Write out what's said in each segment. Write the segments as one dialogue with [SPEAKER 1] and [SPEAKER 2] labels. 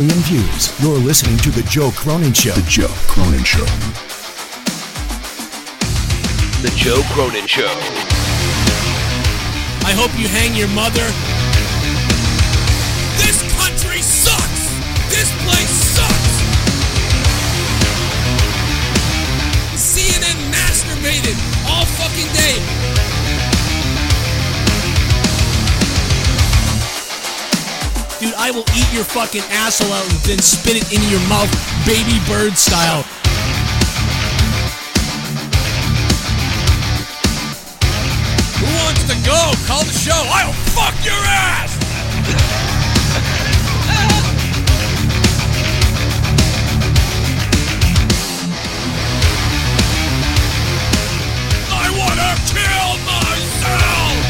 [SPEAKER 1] Views. You're listening to The Joe Cronin Show.
[SPEAKER 2] The Joe Cronin Show.
[SPEAKER 3] The Joe Cronin Show.
[SPEAKER 4] I hope you hang your mother. This country sucks! This place sucks! CNN masturbated all fucking day. Dude, I will eat your fucking asshole out and then spit it into your mouth, baby bird style. Who wants to go? Call the show. I'll fuck your ass! I wanna kill myself!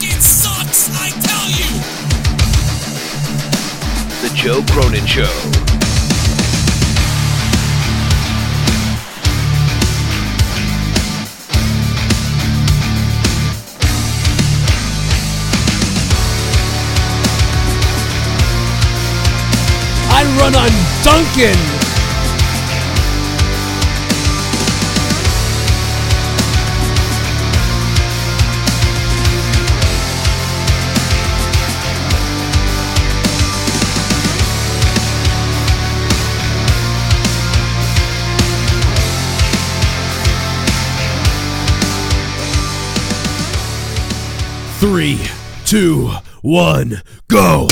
[SPEAKER 4] It sucks, I tell you!
[SPEAKER 3] The Joe Cronin Show.
[SPEAKER 4] I run on Duncan! Three, 2, 1, go!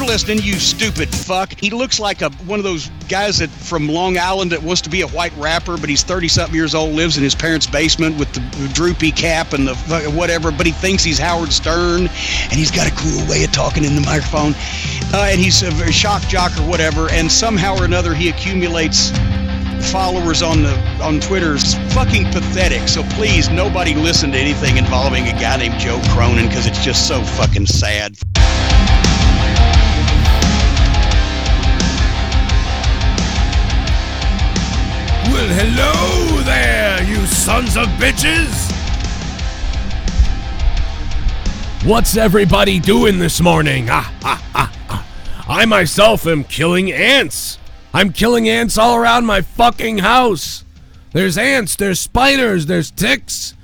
[SPEAKER 5] Listening, you stupid fuck. He looks like one of those guys that from Long Island that wants to be a white rapper, but he's 30-something years old, lives in his parents' basement with the droopy cap and the whatever, but he thinks he's Howard Stern, and he's got a cool way of talking in the microphone, and he's a very shock jock or whatever, and somehow or another he accumulates followers on Twitter. It's fucking pathetic. So please, nobody listen to anything involving a guy named Joe Cronin, because it's just so fucking sad.
[SPEAKER 4] Well, hello there, you sons of bitches! What's everybody doing this morning? I myself am killing ants. I'm killing ants all around my fucking house. There's ants, there's spiders, there's ticks,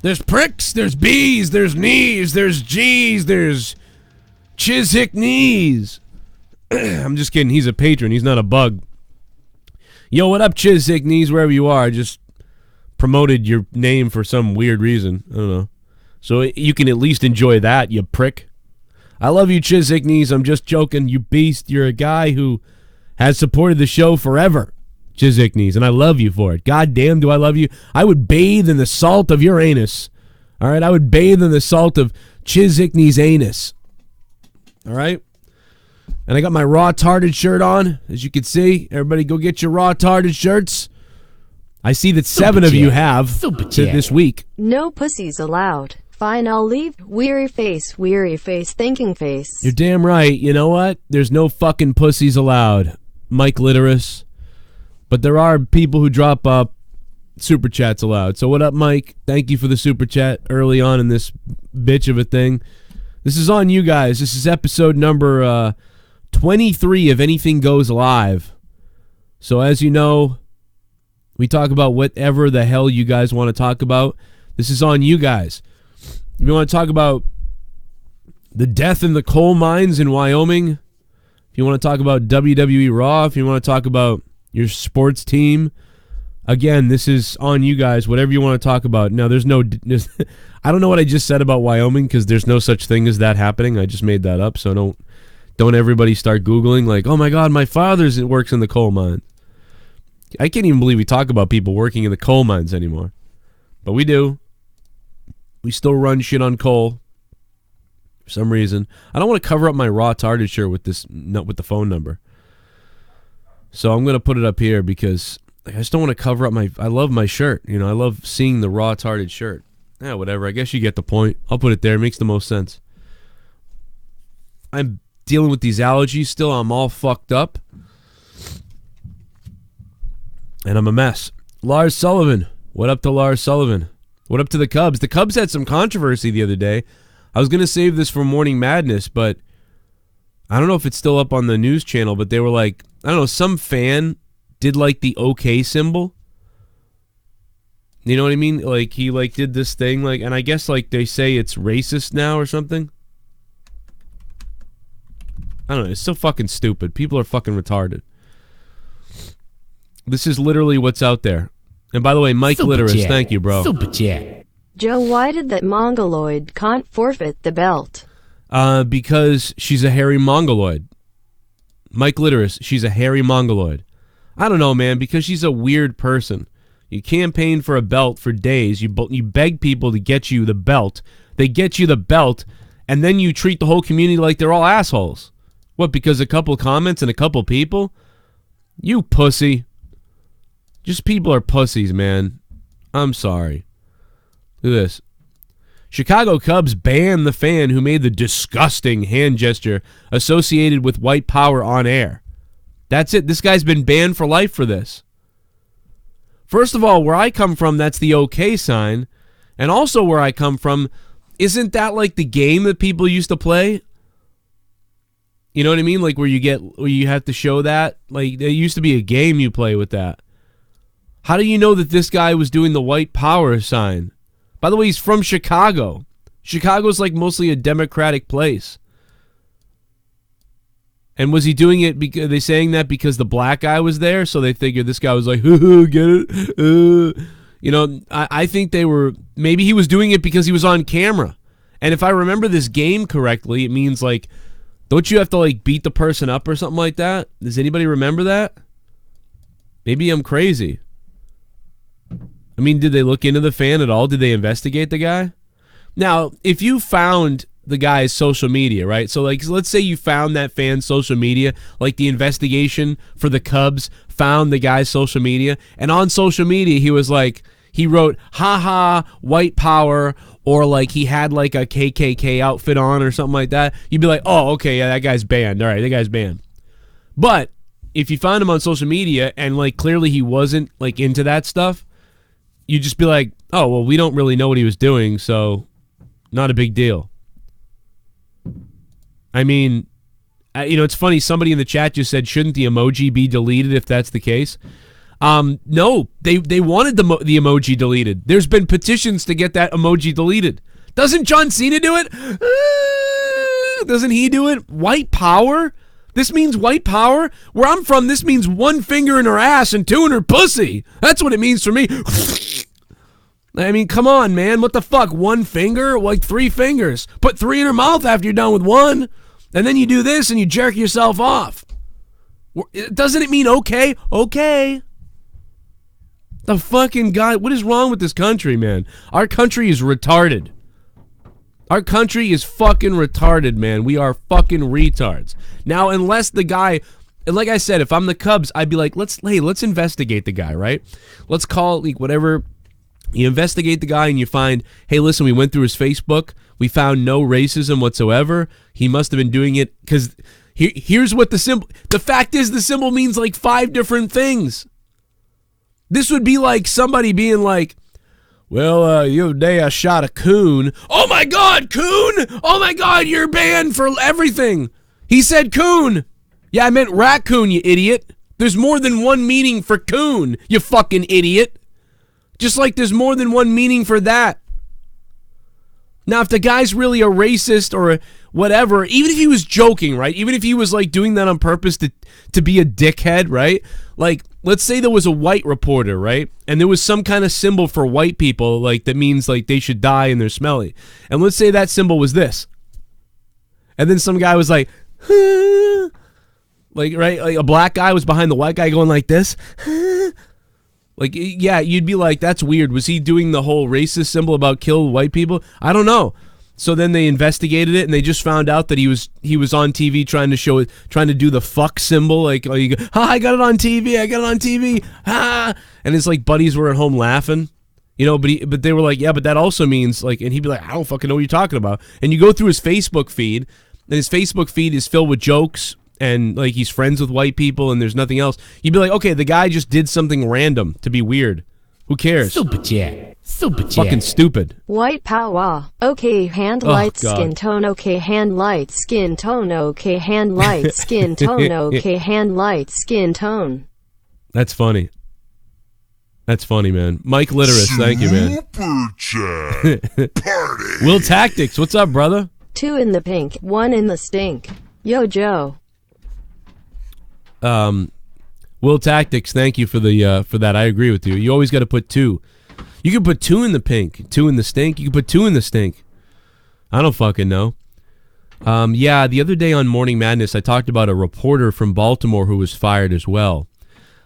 [SPEAKER 4] there's pricks, there's bees, there's knees, there's G's, there's Chishick knees. I'm just kidding, he's a patron, he's not a bug. Yo, what up, Chishick knees, wherever you are? I just promoted your name for some weird reason. I don't know. So you can at least enjoy that, you prick. I love you, Chishick knees. I'm just joking, you beast. You're a guy who has supported the show forever, Chishick knees, and I love you for it. God damn, do I love you. I would bathe in the salt of your anus. All right? I would bathe in the salt of Chishick knees' anus. All right? And I got my Raw Tarded shirt on, as you can see. Everybody go get your Raw Tarded shirts. I see that 7 of you have this week.
[SPEAKER 6] No pussies allowed. Fine, I'll leave. Weary face, thinking face.
[SPEAKER 4] You're damn right. You know what? There's no fucking pussies allowed, Mike Litteris. But there are people who drop super chats allowed. So what up, Mike? Thank you for the super chat early on in this bitch of a thing. This is on you guys. This is episode number 23 of Anything Goes Live. So as you know, we talk about whatever the hell you guys want to talk about. This is on you guys. If you want to talk about the death in the coal mines in Wyoming, if you want to talk about WWE Raw, if you want to talk about your sports team, again, this is on you guys, whatever you want to talk about. Now, there's I don't know what I just said about Wyoming, because there's no such thing as that happening. I just made that up, so don't everybody start Googling like, oh my God, my father works in the coal mine. I can't even believe we talk about people working in the coal mines anymore. But we do. We still run shit on Cole. For some reason. I don't want to cover up my Raw Tarded shirt with the phone number. So I'm going to put it up here because I just don't want to cover up I love my shirt. You know, I love seeing the Raw Tarded shirt. Yeah, whatever. I guess you get the point. I'll put it there. It makes the most sense. I'm dealing with these allergies still. I'm all fucked up. And I'm a mess. Lars Sullivan. What up to Lars Sullivan? What up to the Cubs? The Cubs had some controversy the other day. I was going to save this for Morning Madness, but I don't know if it's still up on the news channel, but they were like, I don't know, some fan did like the OK symbol. You know what I mean? Like, he like did this thing, like, and I guess like they say it's racist now or something. I don't know. It's so fucking stupid. People are fucking retarded. This is literally what's out there. And by the way, Mike Litteris, thank you, bro.
[SPEAKER 2] Super chat.
[SPEAKER 6] Joe, why did that Mongoloid can't forfeit the belt?
[SPEAKER 4] Because she's a hairy Mongoloid. Mike Litteris, she's a hairy Mongoloid. I don't know, man, because she's a weird person. You campaign for a belt for days. You beg people to get you the belt. They get you the belt, and then you treat the whole community like they're all assholes. What, because a couple comments and a couple people? You pussy. Just people are pussies, man. I'm sorry. Look at this. Chicago Cubs ban the fan who made the disgusting hand gesture associated with white power on air. That's it. This guy's been banned for life for this. First of all, where I come from, that's the OK sign. And also where I come from, isn't that like the game that people used to play? You know what I mean? Like where you have to show that? Like there used to be a game you play with that. How do you know that this guy was doing the white power sign? By the way, he's from Chicago. Chicago's like mostly a Democratic place. And was he doing it because are they saying that because the black guy was there? So they figured this guy was like, get it? You know, I think they were, maybe he was doing it because he was on camera. And if I remember this game correctly, it means like, don't you have to like beat the person up or something like that? Does anybody remember that? Maybe I'm crazy. I mean, did they look into the fan at all? Did they investigate the guy? Now, if you found the guy's social media, right? So, like, let's say you found that fan's social media, like the investigation for the Cubs found the guy's social media, and on social media, he was like, he wrote, haha, white power, or like he had like a KKK outfit on or something like that. You'd be like, oh, okay, yeah, that guy's banned. All right, that guy's banned. But if you found him on social media and like clearly he wasn't like into that stuff, you'd just be like, oh, well, we don't really know what he was doing, so not a big deal. I mean, you know, it's funny. Somebody in the chat just said, shouldn't the emoji be deleted if that's the case? No, they wanted the emoji deleted. There's been petitions to get that emoji deleted. Doesn't John Cena do it? Doesn't he do it? White power? This means white power? Where I'm from, this means one finger in her ass and two in her pussy. That's what it means for me. I mean, come on, man. What the fuck? One finger? Like 3 fingers. Put 3 in her mouth after you're done with one. And then you do this and you jerk yourself off. Doesn't it mean okay? Okay. The fucking guy. What is wrong with this country, man? Our country is retarded. Our country is fucking retarded, man. We are fucking retards. Now, unless the guy, and like I said, if I'm the Cubs, I'd be like, let's investigate the guy, right? Let's call, like, whatever. You investigate the guy and you find, hey, listen, we went through his Facebook. We found no racism whatsoever. He must have been doing it because here's what the symbol, the fact is the symbol means like 5 different things. This would be like somebody being like, well, the other day I shot a coon. Oh my God, coon! Oh my God, you're banned for everything. He said coon. Yeah, I meant raccoon, you idiot. There's more than one meaning for coon, you fucking idiot. Just like there's more than one meaning for that. Now, if the guy's really a racist or whatever, even if he was joking, right? Even if he was like doing that on purpose to be a dickhead, right? Like, let's say there was a white reporter, right? And there was some kind of symbol for white people, like that means like they should die and they're smelly. And let's say that symbol was this. And then some guy was like, like, right? Like a black guy was behind the white guy going like this. Like, yeah, you'd be like, that's weird. Was he doing the whole racist symbol about kill white people? I don't know. So then they investigated it, and they just found out that he was on TV trying to do the fuck symbol, like, oh, you go, I got it on TV, and his like buddies were at home laughing, you know, but they were like, yeah, but that also means like, and he'd be like, I don't fucking know what you're talking about, and you go through his Facebook feed, and his Facebook feed is filled with jokes, and like he's friends with white people, and there's nothing else. You'd be like, okay, the guy just did something random to be weird. Who cares?
[SPEAKER 2] Super chat.
[SPEAKER 4] Fucking stupid.
[SPEAKER 6] White power. Okay, hand light skin tone. Okay, hand light skin tone. Okay, hand light skin tone. Okay, hand light skin tone.
[SPEAKER 4] That's funny. That's funny, man. Mike Literis, thank you, man.
[SPEAKER 7] Super chat. Party.
[SPEAKER 4] Will Tactics, what's up, brother?
[SPEAKER 6] 2 in the pink, 1 in the stink. Yo, Joe.
[SPEAKER 4] Will Tactics, thank you for that. I agree with you. You always got to put 2. You can put 2 in the pink, 2 in the stink. You can put 2 in the stink. I don't fucking know. Yeah, the other day on Morning Madness, I talked about a reporter from Baltimore who was fired as well.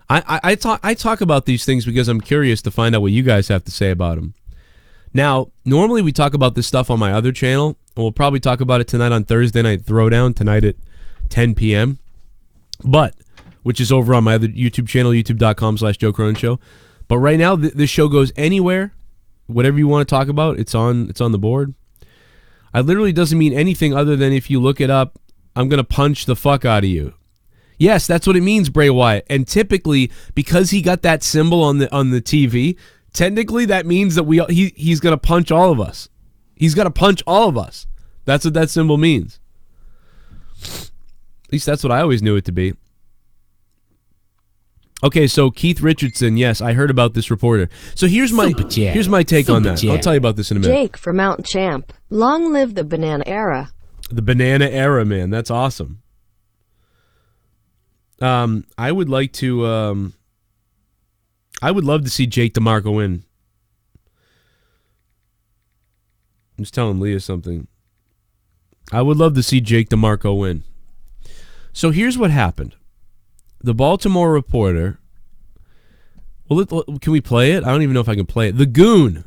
[SPEAKER 4] I talk about these things because I'm curious to find out what you guys have to say about them. Now, normally we talk about this stuff on my other channel, and we'll probably talk about it tonight on Thursday Night Throwdown, tonight at 10 p.m., which is over on my other YouTube channel, youtube.com/Joe Cronin Show. But right now, this show goes anywhere. Whatever you want to talk about, it's on the board. I literally doesn't mean anything other than if you look it up, I'm going to punch the fuck out of you. Yes, that's what it means, Bray Wyatt. And typically, because he got that symbol on the TV, technically that means that he's going to punch all of us. He's got to punch all of us. That's what that symbol means. At least that's what I always knew it to be. Okay, so Keith Richardson, yes, I heard about this reporter. So here's my take on that. I'll tell you about this in a minute.
[SPEAKER 6] Jake from Mountain Champ. Long live the banana era.
[SPEAKER 4] The banana era, man. That's awesome. I would love to see Jake DeMarco win. I'm just telling Leah something. I would love to see Jake DeMarco win. So here's what happened. The Baltimore reporter. Well, can we play it? I don't even know if I can play it. The Goon.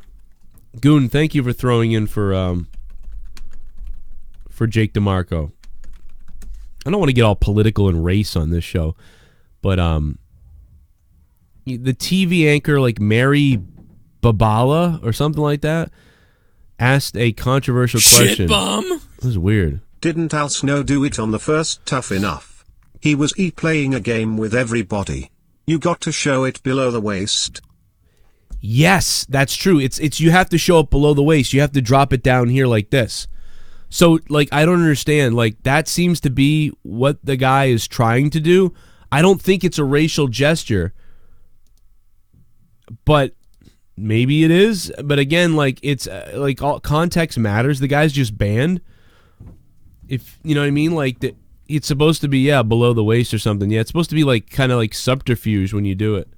[SPEAKER 4] Goon, thank you for throwing in for Jake DeMarco. I don't want to get all political and race on this show, but the TV anchor like Mary Babala or something like that asked a controversial question.
[SPEAKER 2] Shit bomb.
[SPEAKER 4] This is weird.
[SPEAKER 8] Didn't Al Snow do it on the first Tough Enough? He was playing a game with everybody. You got to show it below the waist.
[SPEAKER 4] Yes, that's true. It's you have to show it below the waist. You have to drop it down here like this. So, like, I don't understand. Like, that seems to be what the guy is trying to do. I don't think it's a racial gesture. But maybe it is. But again, like, it's like all context matters. The guy's just banned. If you know what I mean, like it's supposed to be below the waist or something. Yeah, it's supposed to be like kind of like subterfuge when you do it.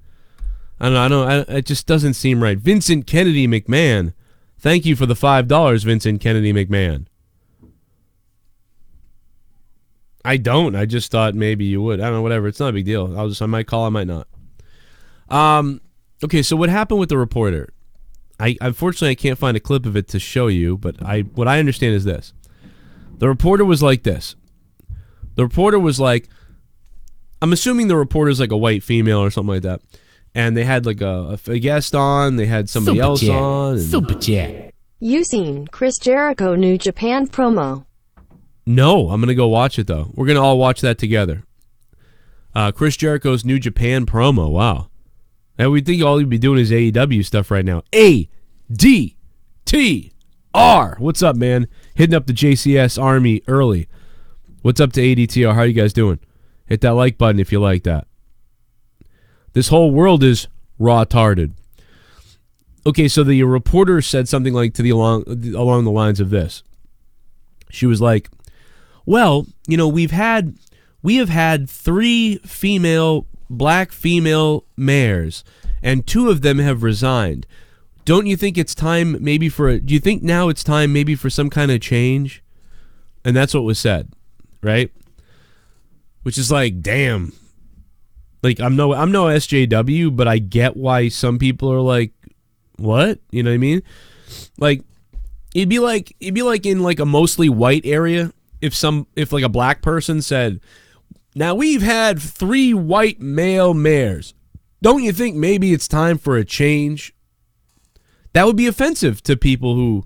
[SPEAKER 4] I don't know. It just doesn't seem right. Vincent Kennedy McMahon, thank you for the $5, Vincent Kennedy McMahon. I don't. I just thought maybe you would. I don't know. Whatever. It's not a big deal. I might call. I might not. Okay. So what happened with the reporter? Unfortunately I can't find a clip of it to show you. But what I understand is this: the reporter was like this. The reporter was like, I'm assuming the reporter's like a white female or something like that. And they had like a guest on. They had somebody else on. And
[SPEAKER 2] Super chat.
[SPEAKER 6] You seen Chris Jericho New Japan promo?
[SPEAKER 4] No, I'm going to go watch it, though. We're going to all watch that together. Chris Jericho's New Japan promo. Wow. And we think all you'd be doing is AEW stuff right now. ADTR. What's up, man? Hitting up the JCS Army early. What's up to ADTR? How you guys doing? Hit that like button if you like that. This whole world is raw-tarded. Okay, so the reporter said something like along the lines of this. She was like, well, you know, we have had 3 black female mayors, and 2 of them have resigned. Don't you think it's time maybe do you think now it's time maybe for some kind of change? And that's what was said, right? Which is like, damn. Like, I'm no SJW, but I get why some people are like, what? You know what I mean? Like, it'd be like in like a mostly white area if like a black person said, now we've had 3 white male mayors. Don't you think maybe it's time for a change? That would be offensive to people who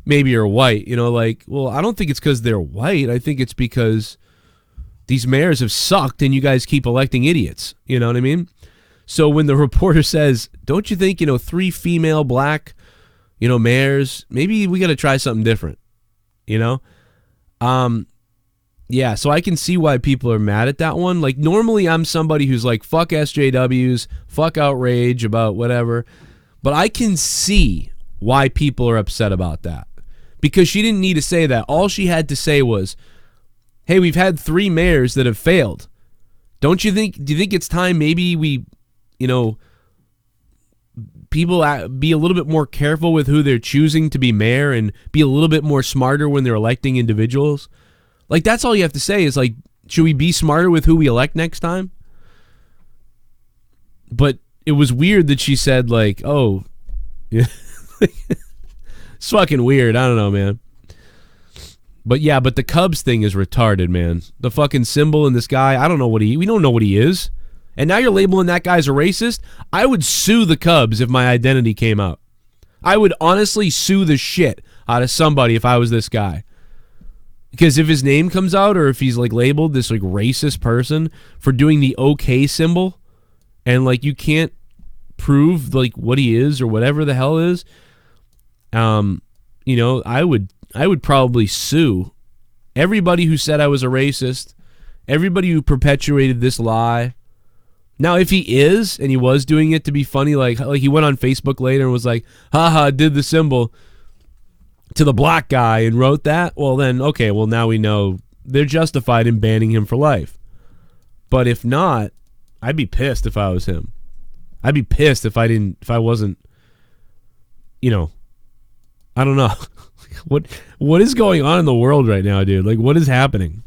[SPEAKER 4] maybe are white. You know, like, well, I don't think it's because they're white. I think it's because these mayors have sucked and you guys keep electing idiots. You know what I mean? So when the reporter says, don't you think, 3 female black, mayors, maybe we got to try something different, Yeah, so I can see why people are mad at that one. Like, normally I'm somebody who's like, fuck SJWs, fuck outrage about whatever. But I can see why people are upset about that. Because she didn't need to say that. All she had to say was, hey, we've had 3 mayors that have failed. Do you think it's time maybe we, people be a little bit more careful with who they're choosing to be mayor and be a little bit more smarter when they're electing individuals? Like, that's all you have to say is, like, should we be smarter with who we elect next time? But it was weird that she said, like, oh, yeah. It's fucking weird. I don't know, man. But yeah, but the Cubs thing is retarded, man. The fucking symbol in this guy, we don't know what he is. And now you're labeling that guy as a racist? I would sue the Cubs if my identity came out. I would honestly sue the shit out of somebody if I was this guy. Because if his name comes out or if he's like labeled this like racist person for doing the OK symbol and like you can't prove like what he is or whatever the hell is, I would probably sue everybody who said I was a racist, everybody who perpetuated this lie. Now, if he is and he was doing it to be funny, like he went on Facebook later and was like, haha, did the symbol to the black guy and wrote that, well then, okay, well now we know they're justified in banning him for life. But if not, I'd be pissed if I was him. I'd be pissed if I wasn't, I don't know. What is going on in the world right now, dude? Like, what is happening?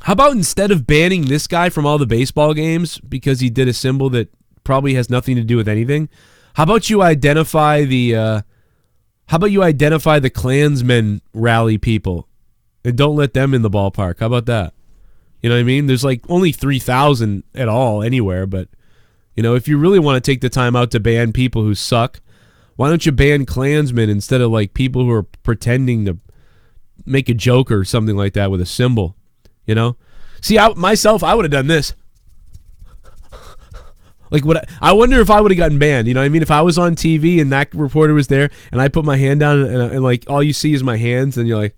[SPEAKER 4] How about instead of banning this guy from all the baseball games because he did a symbol that probably has nothing to do with anything, how about you identify the Klansmen rally people and don't let them in the ballpark? How about that? You know what I mean? There's like only 3,000 at all anywhere, but if you really want to take the time out to ban people who suck, why don't you ban Klansmen instead of like people who are pretending to make a joke or something like that with a symbol? See, I would have done this. Like, I wonder if I would have gotten banned. You know what I mean? If I was on TV and that reporter was there and I put my hand down and like all you see is my hands and you're like,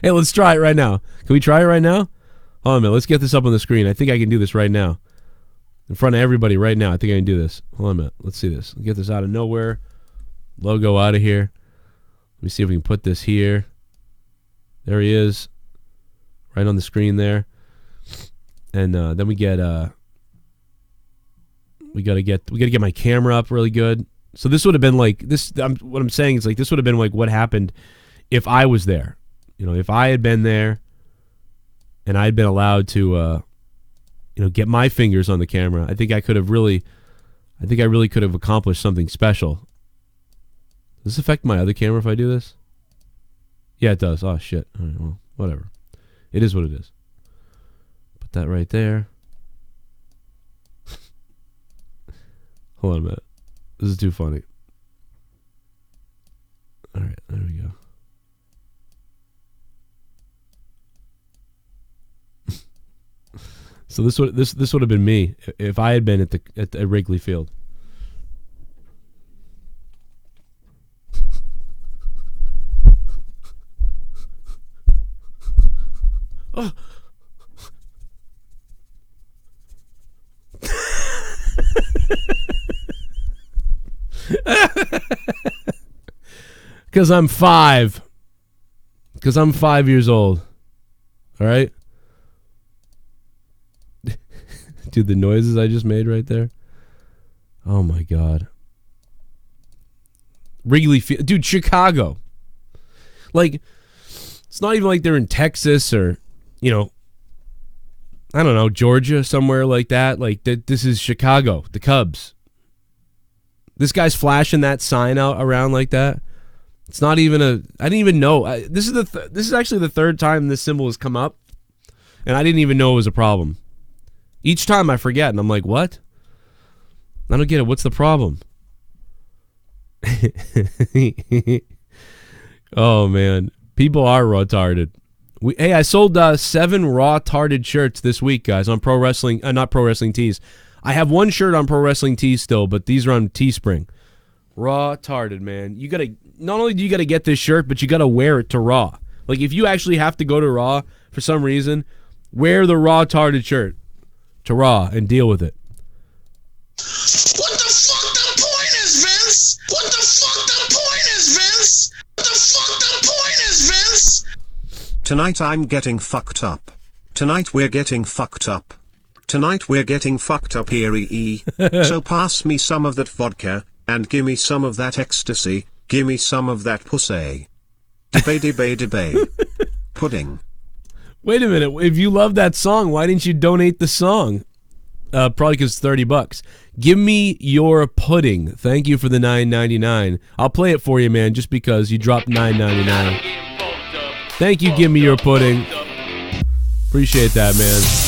[SPEAKER 4] hey, let's try it right now. Can we try it right now? Hold on a minute. Let's get this up on the screen. I think I can do this right now. In front of everybody right now. I think I can do this. Hold on a minute. Let's see this. Get this out of nowhere. Logo out of here. Let me see if we can put this here. There he is. Right on the screen there. And then we gotta get my camera up really good. So this would have been like this. What I'm saying is like this would have been like what happened if I was there. If I had been there, and I'd been allowed to, get my fingers on the camera. I think I really could have accomplished something special. Does this affect my other camera if I do this? Yeah, it does. Oh shit. All right, well, whatever. It is what it is. Put that right there. Hold on a minute. This is too funny. All right, there we go. So this would have been me if I had been at Wrigley Field. Oh. Because I'm 5. Because I'm 5 years old. All right? Dude, the noises I just made right there. Oh, my God. Wrigley Field. Dude, Chicago. Like, it's not even like they're in Texas or, I don't know, Georgia, somewhere like that. Like, this is Chicago, the Cubs. This guy's flashing that sign out around like that. It's not even a... I didn't even know. This is actually the third time this symbol has come up, and I didn't even know it was a problem. Each time I forget, and I'm like, what? I don't get it. What's the problem? Oh, man. People are retarded. Hey, I sold 7 raw-tarded shirts this week, guys, on Pro Wrestling... not Pro Wrestling Tees. I have one shirt on Pro Wrestling Tees still, but these are on Teespring. Raw-tarded, man. You gotta... Not only do you gotta get this shirt, but you gotta wear it to Raw. Like, if you actually have to go to Raw for some reason, wear the raw-tarded shirt to Raw and deal with it.
[SPEAKER 2] What the fuck the point is, Vince? What the fuck the point is, Vince? What the fuck the point is, Vince?
[SPEAKER 8] Tonight I'm getting fucked up. Tonight we're getting fucked up. Tonight we're getting fucked up here, So pass me some of that vodka, and gimme some of that ecstasy, gimme some of that pussy. Debate. Pudding.
[SPEAKER 4] Wait a minute, if you love that song, why didn't you donate the song? Probably because it's $30. Give me your pudding. Thank you for the $9.99. I'll play it for you, man, just because you dropped $9.99. Thank you, give me your pudding. Appreciate that, man.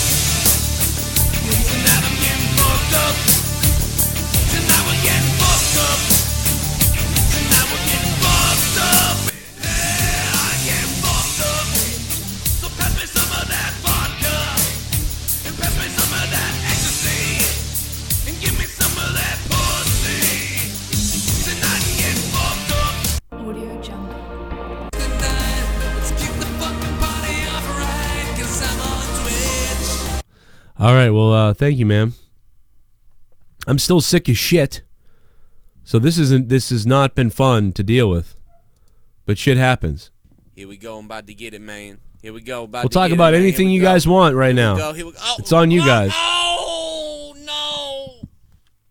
[SPEAKER 4] All right, well, thank you, man. I'm still sick as shit, so this has not been fun to deal with, but shit happens.
[SPEAKER 9] Here we go, I'm about to get it, man. Here we go.
[SPEAKER 4] We'll talk about anything you guys want right now.
[SPEAKER 9] Here we go. Oh,
[SPEAKER 4] it's on you guys.
[SPEAKER 9] Oh, no.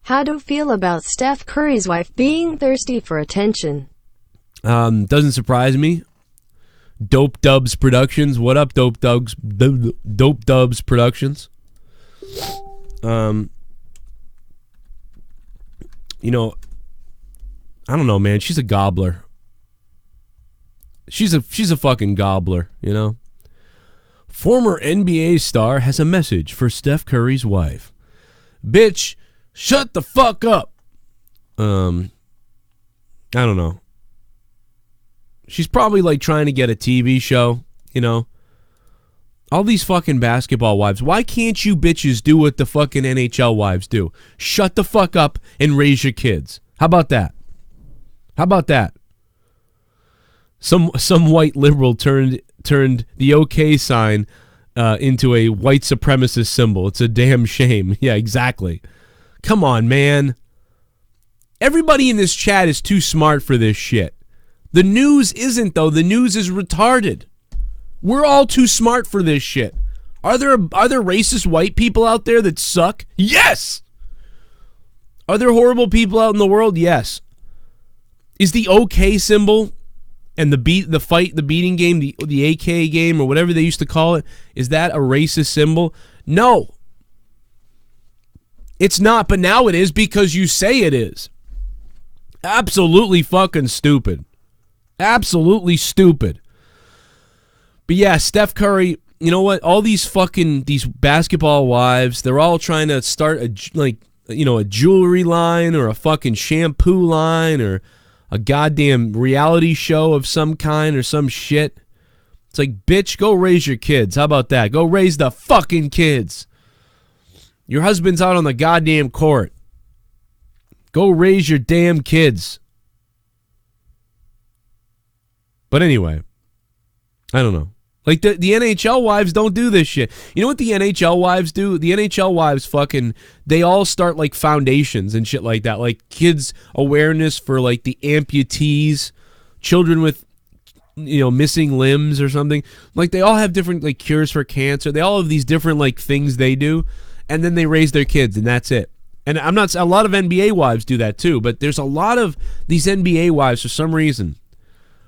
[SPEAKER 6] How do you feel about Steph Curry's wife being thirsty for attention?
[SPEAKER 4] Doesn't surprise me. Dope Dubs Productions. What up, Dope Dubs? Dope Dubs Productions. You know, I don't know, man. She's a gobbler. She's a fucking gobbler, you know. Former NBA star has a message for Steph Curry's wife. Bitch, shut the fuck up. I don't know. She's probably like trying to get a TV show, you know. All these fucking basketball wives. Why can't you bitches do what the fucking NHL wives do? Shut the fuck up and raise your kids. How about that? How about that? Some white liberal turned the OK sign into a white supremacist symbol. It's a damn shame. Yeah, exactly. Come on, man. Everybody in this chat is too smart for this shit. The news isn't, though. The news is retarded. We're all too smart for this shit. Are there racist white people out there that suck? Yes! Are there horrible people out in the world? Yes. Is the OK symbol and the beating game, the AK game, or whatever they used to call it, is that a racist symbol? No. It's not, but now it is because you say it is. Absolutely fucking stupid. Absolutely stupid. But yeah, Steph Curry, you know what? All these basketball wives, they're all trying to start a jewelry line or a fucking shampoo line or a goddamn reality show of some kind or some shit. It's like, bitch, go raise your kids. How about that? Go raise the fucking kids. Your husband's out on the goddamn court. Go raise your damn kids. But anyway, I don't know. Like, the NHL wives don't do this shit. You know what the NHL wives do? The NHL wives they all start, like, foundations and shit like that. Like, kids' awareness for, like, the amputees, children with, missing limbs or something. Like, they all have different, like, cures for cancer. They all have these different, like, things they do. And then they raise their kids, and that's it. And a lot of NBA wives do that, too. But there's a lot of these NBA wives, for some reason,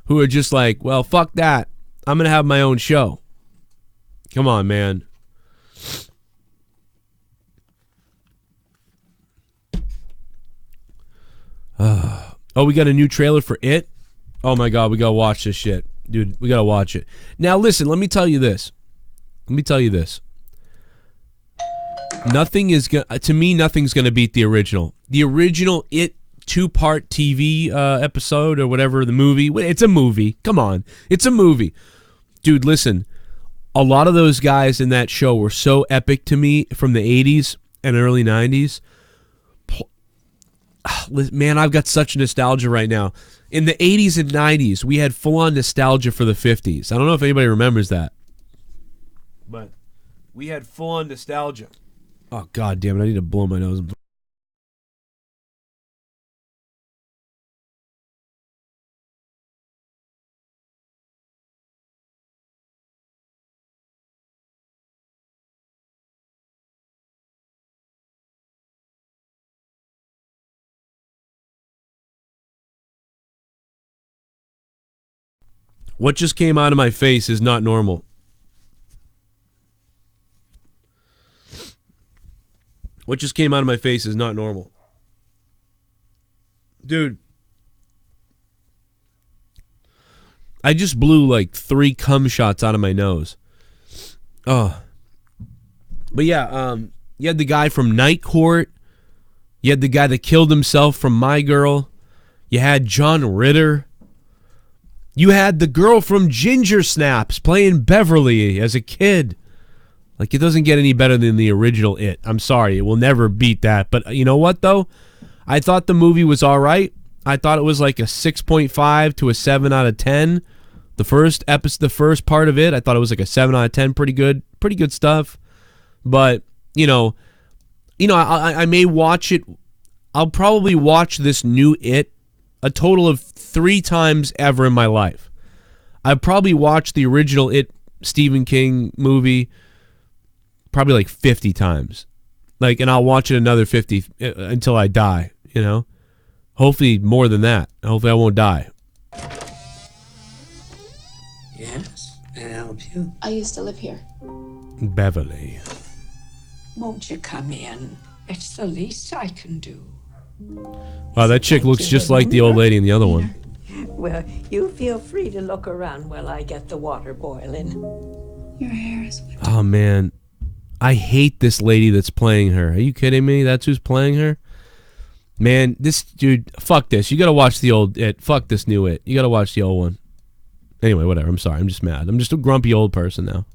[SPEAKER 4] who are just like, well, fuck that. I'm going to have my own show. Come on, man. Oh, we got a new trailer for It? Oh my God, we gotta watch this shit. Dude, we gotta watch it. Now listen, let me tell you this. Nothing's gonna beat the original. The original It 2-part TV episode or whatever, the movie. It's a movie. Come on. It's a movie. Dude, listen. A lot of those guys in that show were so epic to me from the 80s and early 90s. Man, I've got such nostalgia right now. In the 80s and 90s, we had full-on nostalgia for the 50s. I don't know if anybody remembers that. But we had full-on nostalgia. Oh, God damn it. I need to blow my nose. What just came out of my face is not normal. What just came out of my face is not normal. Dude. I just blew like 3 cum shots out of my nose. Oh. But yeah, you had the guy from Night Court. You had the guy that killed himself from My Girl. You had John Ritter. You had the girl from Ginger Snaps playing Beverly as a kid. Like, it doesn't get any better than the original It. I'm sorry, it will never beat that. But you know what, though? I thought the movie was all right. I thought it was like a 6.5 to a 7 out of 10. The first part of it, I thought it was like a 7 out of 10. Pretty good stuff. But, I may watch it. I'll probably watch this new It a total of 3 times ever in my life. I've probably watched the original It Stephen King movie probably like 50 times. And I'll watch it another 50 until I die, Hopefully more than that. Hopefully I won't die.
[SPEAKER 10] Yes, may I help you?
[SPEAKER 11] I used to live here.
[SPEAKER 4] Beverly.
[SPEAKER 10] Won't you come in? It's the least I can do.
[SPEAKER 4] Wow, that chick looks just like the old lady in the other one.
[SPEAKER 10] Well, you feel free to look around while I get the water boiling.
[SPEAKER 11] Your hair is wet.
[SPEAKER 4] Oh, man. I hate this lady that's playing her. Are you kidding me? That's who's playing her? Man, this dude, fuck this. You gotta watch the old It. Fuck this new It. You gotta watch the old one. Anyway, whatever. I'm sorry. I'm just mad. I'm just a grumpy old person now.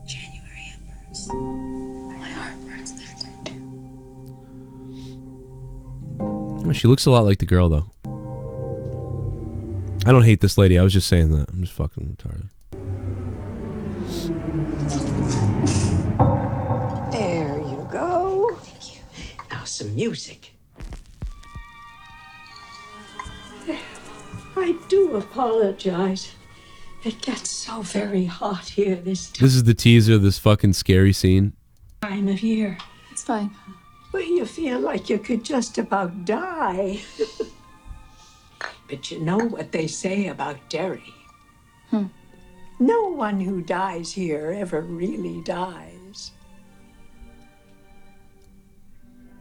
[SPEAKER 11] January it burns. My heart burns there too.
[SPEAKER 4] Oh, she looks a lot like the girl, though. I don't hate this lady. I was just saying that. I'm just fucking retarded.
[SPEAKER 10] There you go. Thank you. Now some music. I do apologize. It gets so very hot here this
[SPEAKER 4] is the teaser of this fucking scary scene.
[SPEAKER 10] time of year.
[SPEAKER 11] It's fine.
[SPEAKER 10] Where you feel like you could just about die. But you know what they say about Derry? No one who dies here ever really dies.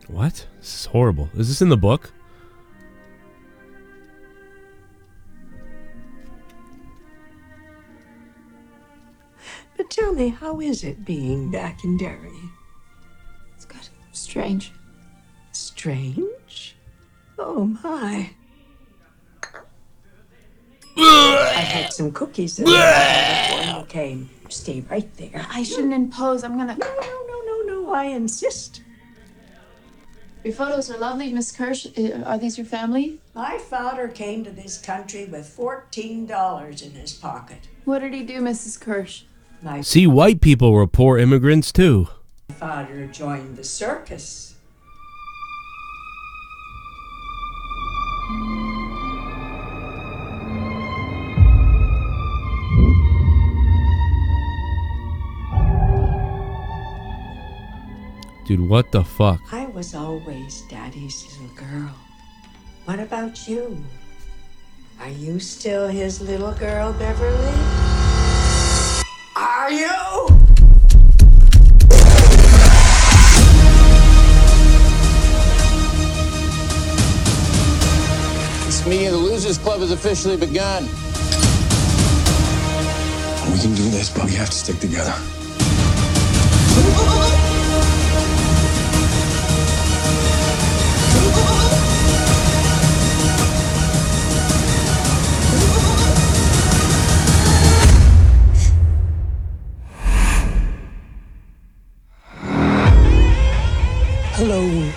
[SPEAKER 4] What? This is horrible. Is this in the book?
[SPEAKER 10] But tell me, how is it being back in Derry?
[SPEAKER 11] It's good. Strange.
[SPEAKER 10] Strange? Oh, my. I had some cookies that before you came. Stay right there.
[SPEAKER 11] I shouldn't impose. I'm gonna...
[SPEAKER 10] No, I insist.
[SPEAKER 11] Your photos are lovely, Miss Kirsch. Are these your family?
[SPEAKER 10] My father came to this country with $14 in his pocket.
[SPEAKER 11] What did he do, Mrs. Kirsch?
[SPEAKER 4] See, white people were poor immigrants, too.
[SPEAKER 10] My father joined the circus.
[SPEAKER 4] Dude, what the fuck?
[SPEAKER 10] I was always Daddy's little girl. What about you? Are you still his little girl, Beverly? Are you?
[SPEAKER 12] this meeting of the Losers Club has officially begun.
[SPEAKER 13] We can do this, but we have to stick together.
[SPEAKER 14] Hello.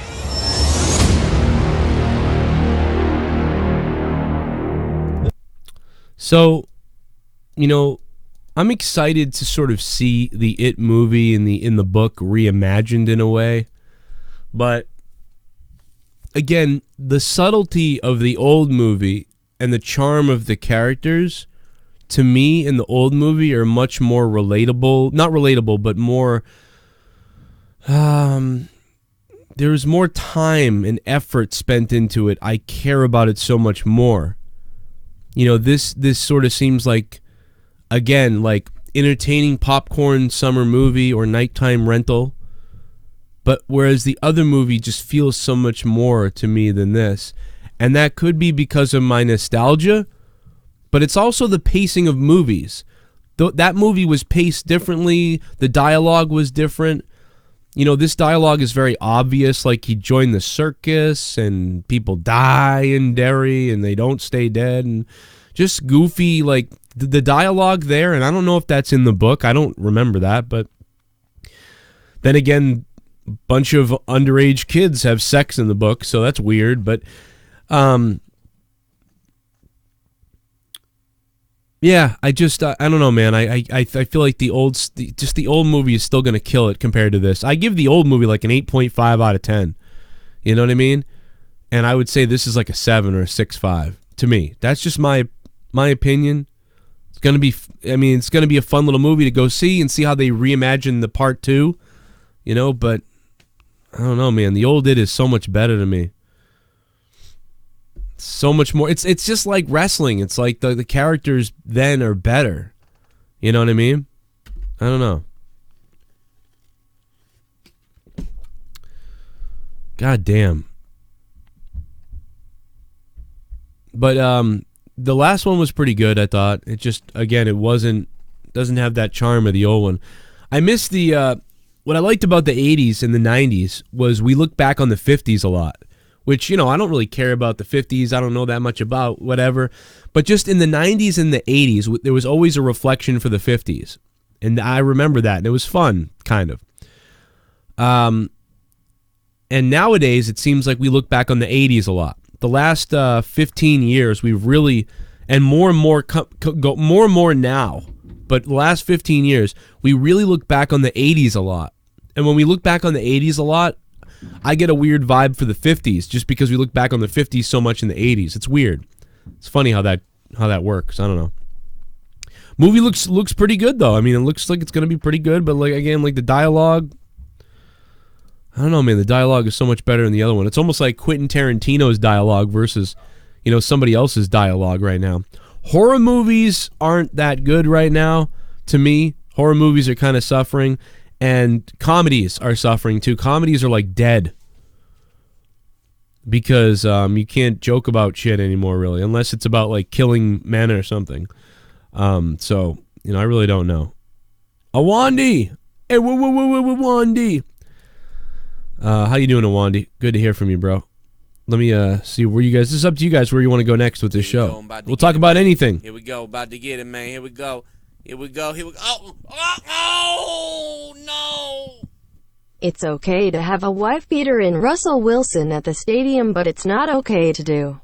[SPEAKER 4] So, you know, I'm excited to sort of see the It movie in the book reimagined in a way. But again, the subtlety of the old movie and the charm of the characters, to me, in the old movie are much more relatable. Not relatable, but more... there's more time and effort spent into it. I care about it so much more. You know, this sort of seems like, again, like entertaining popcorn summer movie or nighttime rental. But whereas the other movie just feels so much more to me than this. And that could be because of my nostalgia, but it's also the pacing of movies. That movie was paced differently. The dialogue was different. You know, this dialogue is very obvious, like he joined the circus and people die in Derry and they don't stay dead, and just goofy, like the dialogue there. And I don't know if that's in the book. I don't remember that, but then again, a bunch of underage kids have sex in the book, so that's weird. But yeah, I don't know, man. I feel like the old movie is still going to kill it compared to this. I give the old movie like an 8.5 out of 10. You know what I mean? And I would say this is like a 7 or a 6.5 to me. That's just my opinion. It's going to be, it's going to be a fun little movie to go see and see how they reimagine the part 2, you know, but I don't know, man. The old It is so much better to me. So much more. It's just like wrestling. It's like the characters then are better. You know what I mean? I don't know. God damn. But the last one was pretty good, I thought. It just, again, doesn't have that charm of the old one. I miss what I liked about the 80s and the 90s was we look back on the 50s a lot. Which, you know, I don't really care about the 50s. I don't know that much about whatever. But just in the 90s and the 80s, there was always a reflection for the 50s. And I remember that. And it was fun, kind of. And nowadays, it seems like we look back on the 80s a lot. The last 15 years, we've really, and more and more now. But the last 15 years, we really look back on the 80s a lot. And when we look back on the 80s a lot, I get a weird vibe for the 50s just because we look back on the 50s so much in the 80s. It's weird. It's funny how that works. I don't know. Movie looks pretty good though. I mean, it looks like it's going to be pretty good, but like again, like the dialogue, I don't know, man. The dialogue is so much better than the other one. It's almost like Quentin Tarantino's dialogue versus, you know, somebody else's dialogue right now. Horror movies aren't that good right now to me. Horror movies are kind of suffering. And comedies are suffering too. Comedies are like dead because you can't joke about shit anymore, really, unless it's about like killing men or something. So you know, I really don't know. Awonddy, hey, Awonddy. How you doing, Awonddy? Good to hear from you, bro. Let me see where you guys. This is up to you guys where you want to go next with this show. We'll talk about anything.
[SPEAKER 9] Here we go, about to get it, man. Here we go. Here we go. Here we go. Oh, no.
[SPEAKER 6] It's okay to have a wife beater in Russell Wilson at the stadium, but it's not okay to do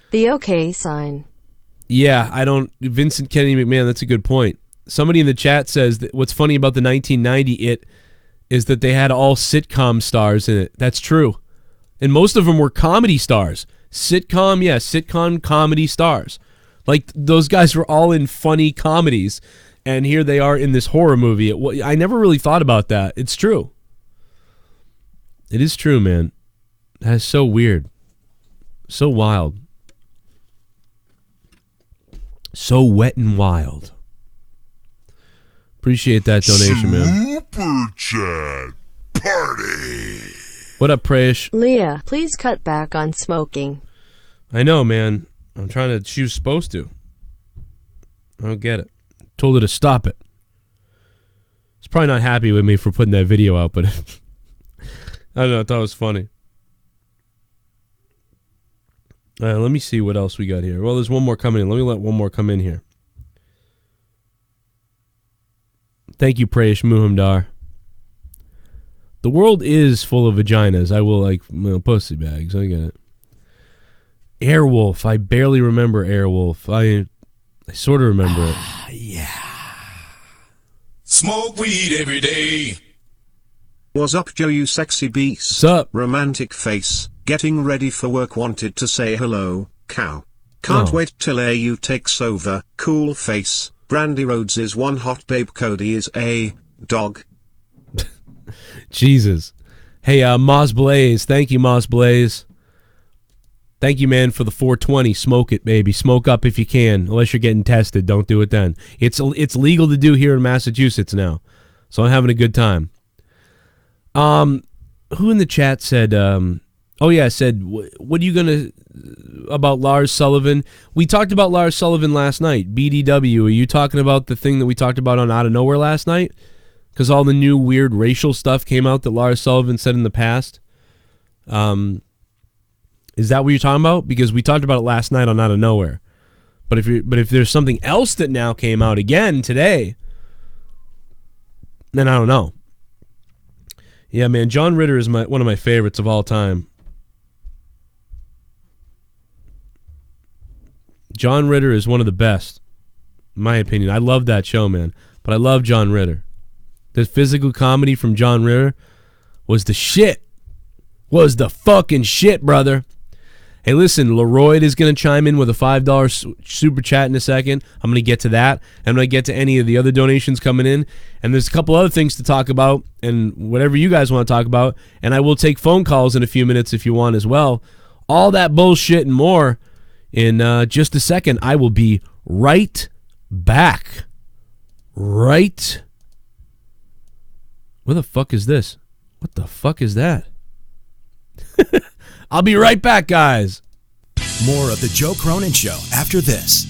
[SPEAKER 6] the okay sign.
[SPEAKER 4] Yeah, Vincent Kennedy McMahon, that's a good point. Somebody in the chat says that what's funny about the 1990 It is that they had all sitcom stars in it. That's true. And most of them were comedy stars. Sitcom comedy stars. Like, those guys were all in funny comedies, and here they are in this horror movie. I never really thought about that. It's true. It is true, man. That is so weird. So wild. So wet and wild. Appreciate that donation, man.
[SPEAKER 7] Super Chat Party.
[SPEAKER 4] What up, Presh?
[SPEAKER 6] Leah, please cut back on smoking.
[SPEAKER 4] I know, man. I'm trying to. She was supposed to. I don't get it. Told her to stop it. She's probably not happy with me for putting that video out, but I don't know. I thought it was funny. All right, let me see what else we got here. Well, there's one more coming in. Let me let one more come in here. Thank you, Prayesh Muhamdar. The world is full of vaginas. I will pussy bags. I get it. Airwolf. I barely remember Airwolf. I sort of remember it.
[SPEAKER 1] Yeah.
[SPEAKER 7] Smoke weed every day.
[SPEAKER 8] What's up, Joe, you sexy beast?
[SPEAKER 4] What's up?
[SPEAKER 8] Romantic face. Getting ready for work, wanted to say hello, cow. Can't wait till AU takes over. Cool face. Brandy Rhodes is one hot babe. Cody is a dog.
[SPEAKER 4] Jesus. Hey, Moz Blaze. Thank you, Moz Blaze. Thank you, man, for the 420. Smoke it, baby. Smoke up if you can. Unless you're getting tested, don't do it then. It's legal to do here in Massachusetts now. So I'm having a good time. Who in the chat said, said, what are you going to, about Lars Sullivan? We talked about Lars Sullivan last night. BDW, are you talking about the thing that we talked about on Out of Nowhere last night? Because all the new weird racial stuff came out that Lars Sullivan said in the past. Is that what you're talking about? Because we talked about it last night on Out of Nowhere. But if there's something else that now came out again today, then I don't know. Yeah, man, John Ritter is one of my favorites of all time. John Ritter is one of the best, in my opinion. I love that show, man. But I love John Ritter. The physical comedy from John Ritter was the shit. Was the fucking shit, brother. Hey, listen, Leroy is going to chime in with a $5 super chat in a second. I'm going to get to that. I'm going to get to any of the other donations coming in. And there's a couple other things to talk about and whatever you guys want to talk about. And I will take phone calls in a few minutes if you want as well. All that bullshit and more in just a second. I will be right back. Right. Where the fuck is this? What the fuck is that? I'll be right back, guys.
[SPEAKER 1] More of the Joe Cronin Show after this.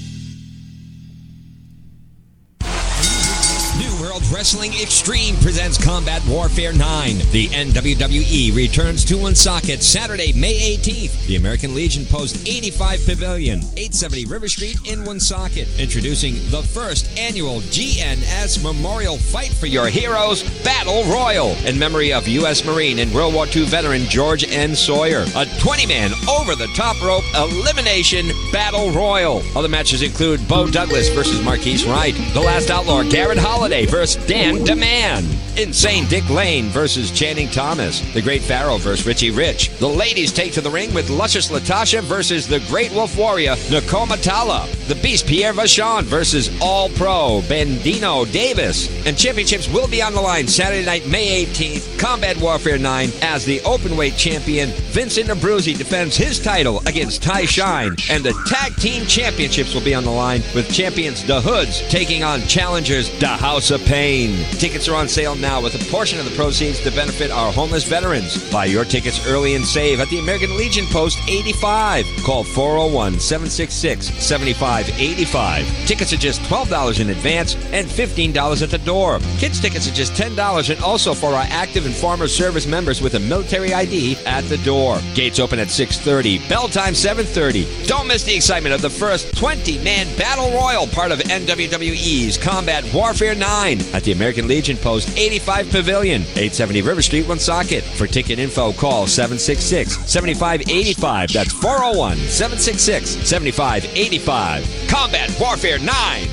[SPEAKER 15] New World Wrestling Extreme presents Combat Warfare 9. The NWWE returns to Woonsocket Saturday, May 18th. The American Legion Post 85 Pavilion, 870 River Street in Woonsocket. Introducing the first annual GNS Memorial Fight for Your Heroes Battle Royal in memory of U.S. Marine and World War II veteran George N. Sawyer. A 20-man over-the-top rope elimination Battle Royal. Other matches include Bo Douglas versus Marquise Wright. The Last Outlaw Garrett Holiday versus Dan DeMann. Insane Dick Lane versus Channing Thomas. The Great Pharaoh versus Richie Rich. The ladies take to the ring with Luscious Latasha versus the Great Wolf Warrior Nicole Matala. The Beast Pierre Vachon versus All-Pro Bandino Davis. And championships will be on the line Saturday night, May 18th. Combat Warfare 9 as the openweight champion Vincent Abruzzi defends his title against Ty Shine. And the tag team championships will be on the line with champions The Hoods taking on challengers The House of Pain. Tickets are on sale now with a portion of the proceeds to benefit our homeless veterans. Buy your tickets early and save at the American Legion Post 85. Call 401-766-7585. Tickets are just $12 in advance and $15 at the door. Kids tickets are just $10 and also for our active and former service members with a military ID at the door. Gates open at 6:30. Bell time 7:30. Don't miss the excitement of the first 20-man Battle Royal, part of NWWE's Combat Warfare 9 at the American Legion Post 85 Pavilion, 870 River Street, Woonsocket. For ticket info, call 766-7585. That's 401-766-7585. Combat Warfare 9.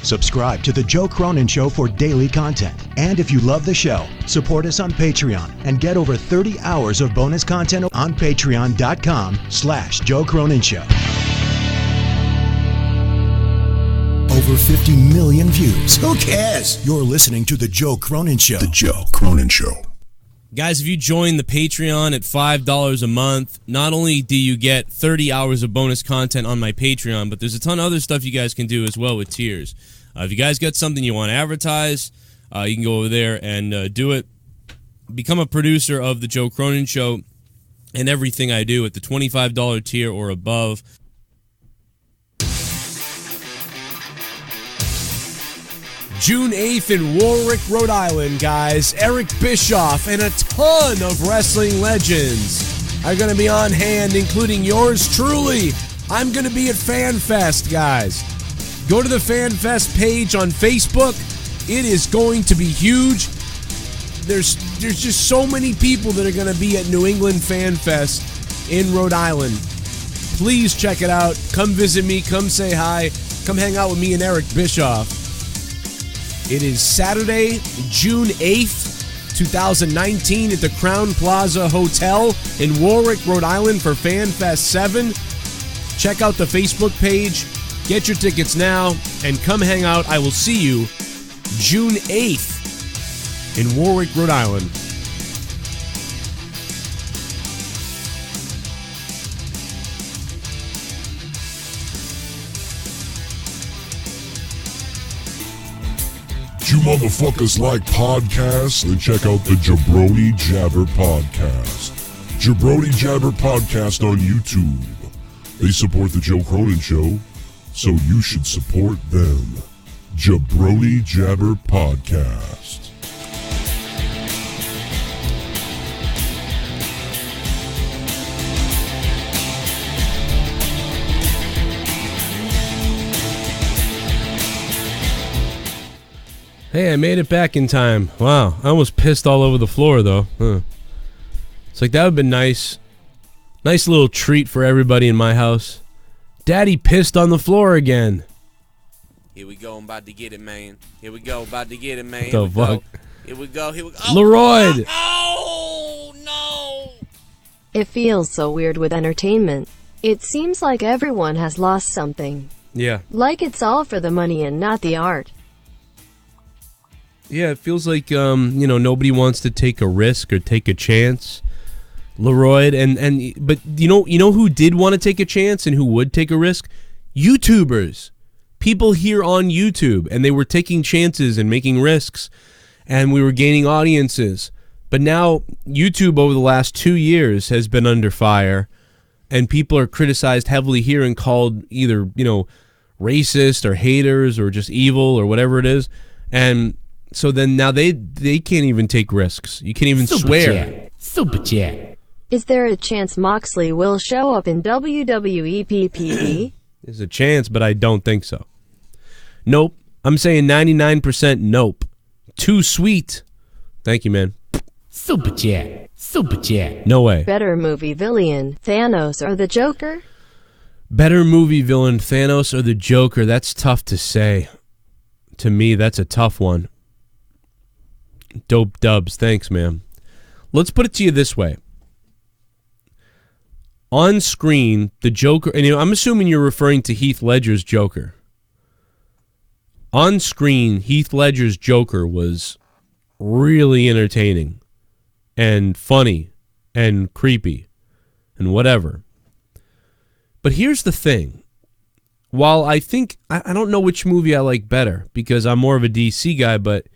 [SPEAKER 1] Subscribe to The Joe Cronin Show for daily content. And if you love the show, support us on Patreon and get over 30 hours of bonus content on patreon.com/Joe Cronin Show. Over 50 million views. Who cares? You're listening to The Joe Cronin Show.
[SPEAKER 7] The Joe Cronin Show.
[SPEAKER 4] Guys, if you join the Patreon at $5 a month, not only do you get 30 hours of bonus content on my Patreon, but there's a ton of other stuff you guys can do as well with tiers. If you guys got something you want to advertise, you can go over there and do it. Become a producer of The Joe Cronin Show. and everything I do at the $25 tier or above. June 8th in Warwick, Rhode Island, guys. Eric Bischoff and a ton of wrestling legends are going to be on hand, including yours truly. I'm going to be at FanFest, guys. Go to the FanFest page on Facebook. It is going to be huge. There's just so many people that are going to be at New England FanFest in Rhode Island. Please check it out. Come visit me. Come say hi. Come hang out with me and Eric Bischoff. It is Saturday, June 8th, 2019 at the Crown Plaza Hotel in Warwick, Rhode Island for FanFest 7. Check out the Facebook page. Get your tickets now and come hang out. I will see you June 8th in Warwick, Rhode Island.
[SPEAKER 7] You motherfuckers like podcasts? Then check out the Jabroni Jabber Podcast. Jabroni Jabber Podcast on YouTube. They support the Joe Cronin Show, so you should support them. Jabroni Jabber Podcast.
[SPEAKER 4] Hey, I made it back in time. Wow, I almost pissed all over the floor, though. It's like, that would have been nice. Nice little treat for everybody in my house. Daddy pissed on the floor again.
[SPEAKER 9] Here we go, I'm about to get it, man. Here we go, about to get it, man.
[SPEAKER 4] What the fuck?
[SPEAKER 9] Here we go, here we go. Oh,
[SPEAKER 4] Leroy!
[SPEAKER 9] Oh, no!
[SPEAKER 6] It feels so weird with entertainment. It seems like everyone has lost something.
[SPEAKER 4] Yeah.
[SPEAKER 6] Like it's all for the money and not the art.
[SPEAKER 4] Yeah, it feels like, nobody wants to take a risk or take a chance. Leroy, but you know who did want to take a chance and who would take a risk? YouTubers. People here on YouTube, and they were taking chances and making risks, and we were gaining audiences. But now YouTube over the last 2 years has been under fire, and people are criticized heavily here and called either, racist or haters or just evil or whatever it is. And so then now they can't even take risks. You can't even swear.
[SPEAKER 6] Super chat. Is there a chance Moxley will show up in WWE PPV?
[SPEAKER 4] There's a chance, but I don't think so. Nope. I'm saying 99% nope. Too sweet. Thank you, man.
[SPEAKER 6] Super chat. Super chat.
[SPEAKER 4] No way.
[SPEAKER 6] Better movie villain, Thanos or the Joker?
[SPEAKER 4] Better movie villain, Thanos or the Joker? That's tough to say. To me, that's a tough one. Dope dubs. Thanks, man. Let's put it to you this way. On screen, the Joker, and I'm assuming you're referring to Heath Ledger's Joker. On screen, Heath Ledger's Joker was really entertaining and funny and creepy and whatever. But here's the thing. While I think, I don't know which movie I like better because I'm more of a DC guy, but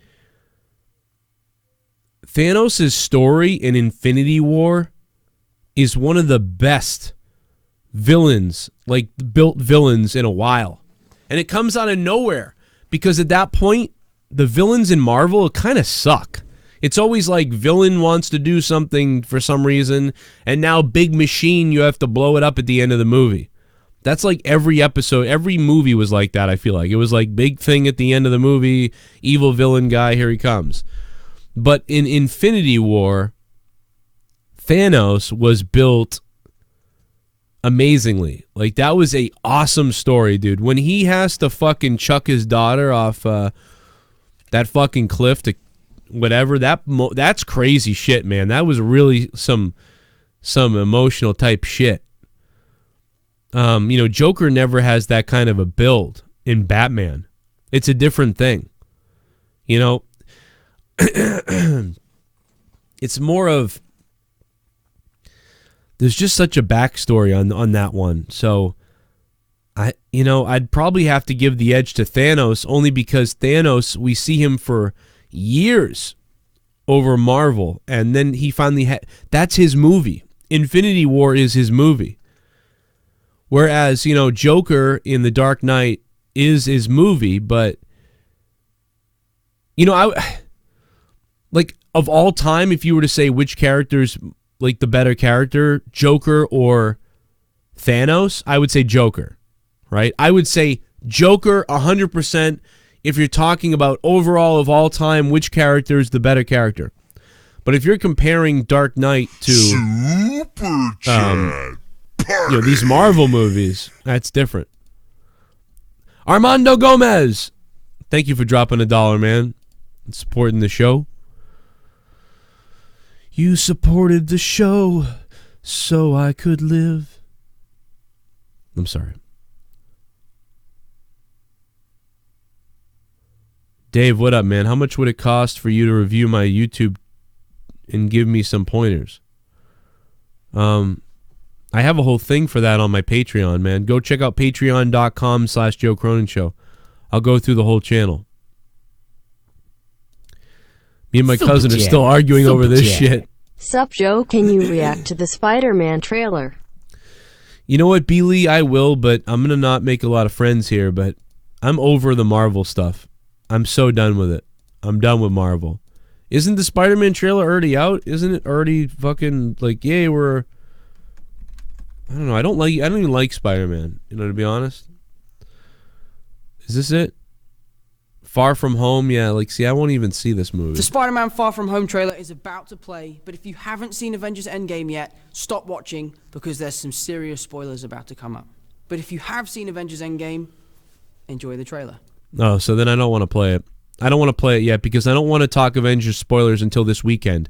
[SPEAKER 4] Thanos' story in Infinity War is one of the best villains, like built villains in a while. And it comes out of nowhere because at that point, the villains in Marvel kind of suck. It's always like villain wants to do something for some reason, and now big machine, you have to blow it up at the end of the movie. That's like every episode, every movie was like that, I feel like. It was like big thing at the end of the movie, evil villain guy, here he comes. But in Infinity War, Thanos was built amazingly. Like, that was a awesome story, dude. When he has to fucking chuck his daughter off that fucking cliff to whatever, that's crazy shit, man. That was really some emotional type shit. Joker never has that kind of a build in Batman. It's a different thing. It's more of, there's just such a backstory on that one. So I'd probably have to give the edge to Thanos, only because Thanos, we see him for years over Marvel, and then he finally that's his movie. Infinity War is his movie. Whereas, you know, Joker in The Dark Knight is his movie, but, you know, like, of all time, if you were to say which character's, like, the better character, Joker or Thanos, I would say Joker, right? I would say Joker 100% if you're talking about overall of all time, which character is the better character. But if you're comparing Dark Knight to you know, these Marvel movies, that's different. Armando Gomez, thank you for dropping $1, man. And supporting the show. You supported the show so I could live. I'm sorry. Dave, what up, man? How much would it cost for you to review my YouTube and give me some pointers? I have a whole thing for that on my Patreon, man. Go check out patreon.com/Joe Cronin Show. I'll go through the whole channel. Me and my cousin are still arguing over this shit.
[SPEAKER 6] Sup, Joe? Can you react to the Spider-Man trailer?
[SPEAKER 4] You know what, B-Lee? I will, but I'm going to not make a lot of friends here, but I'm over the Marvel stuff. I'm so done with it. I'm done with Marvel. Isn't the Spider-Man trailer already out? Isn't it already fucking like, yay, we're... I don't know. I don't even like Spider-Man, you know, to be honest. Is this it? Far From Home? Yeah, like, see, I won't even see this movie.
[SPEAKER 16] The Spider-Man Far From Home trailer is about to play, but if you haven't seen Avengers Endgame yet, stop watching because there's some serious spoilers about to come up. But if you have seen Avengers Endgame, enjoy the trailer.
[SPEAKER 4] Oh, so then I don't want to play it. I don't want to play it yet because I don't want to talk Avengers spoilers until this weekend.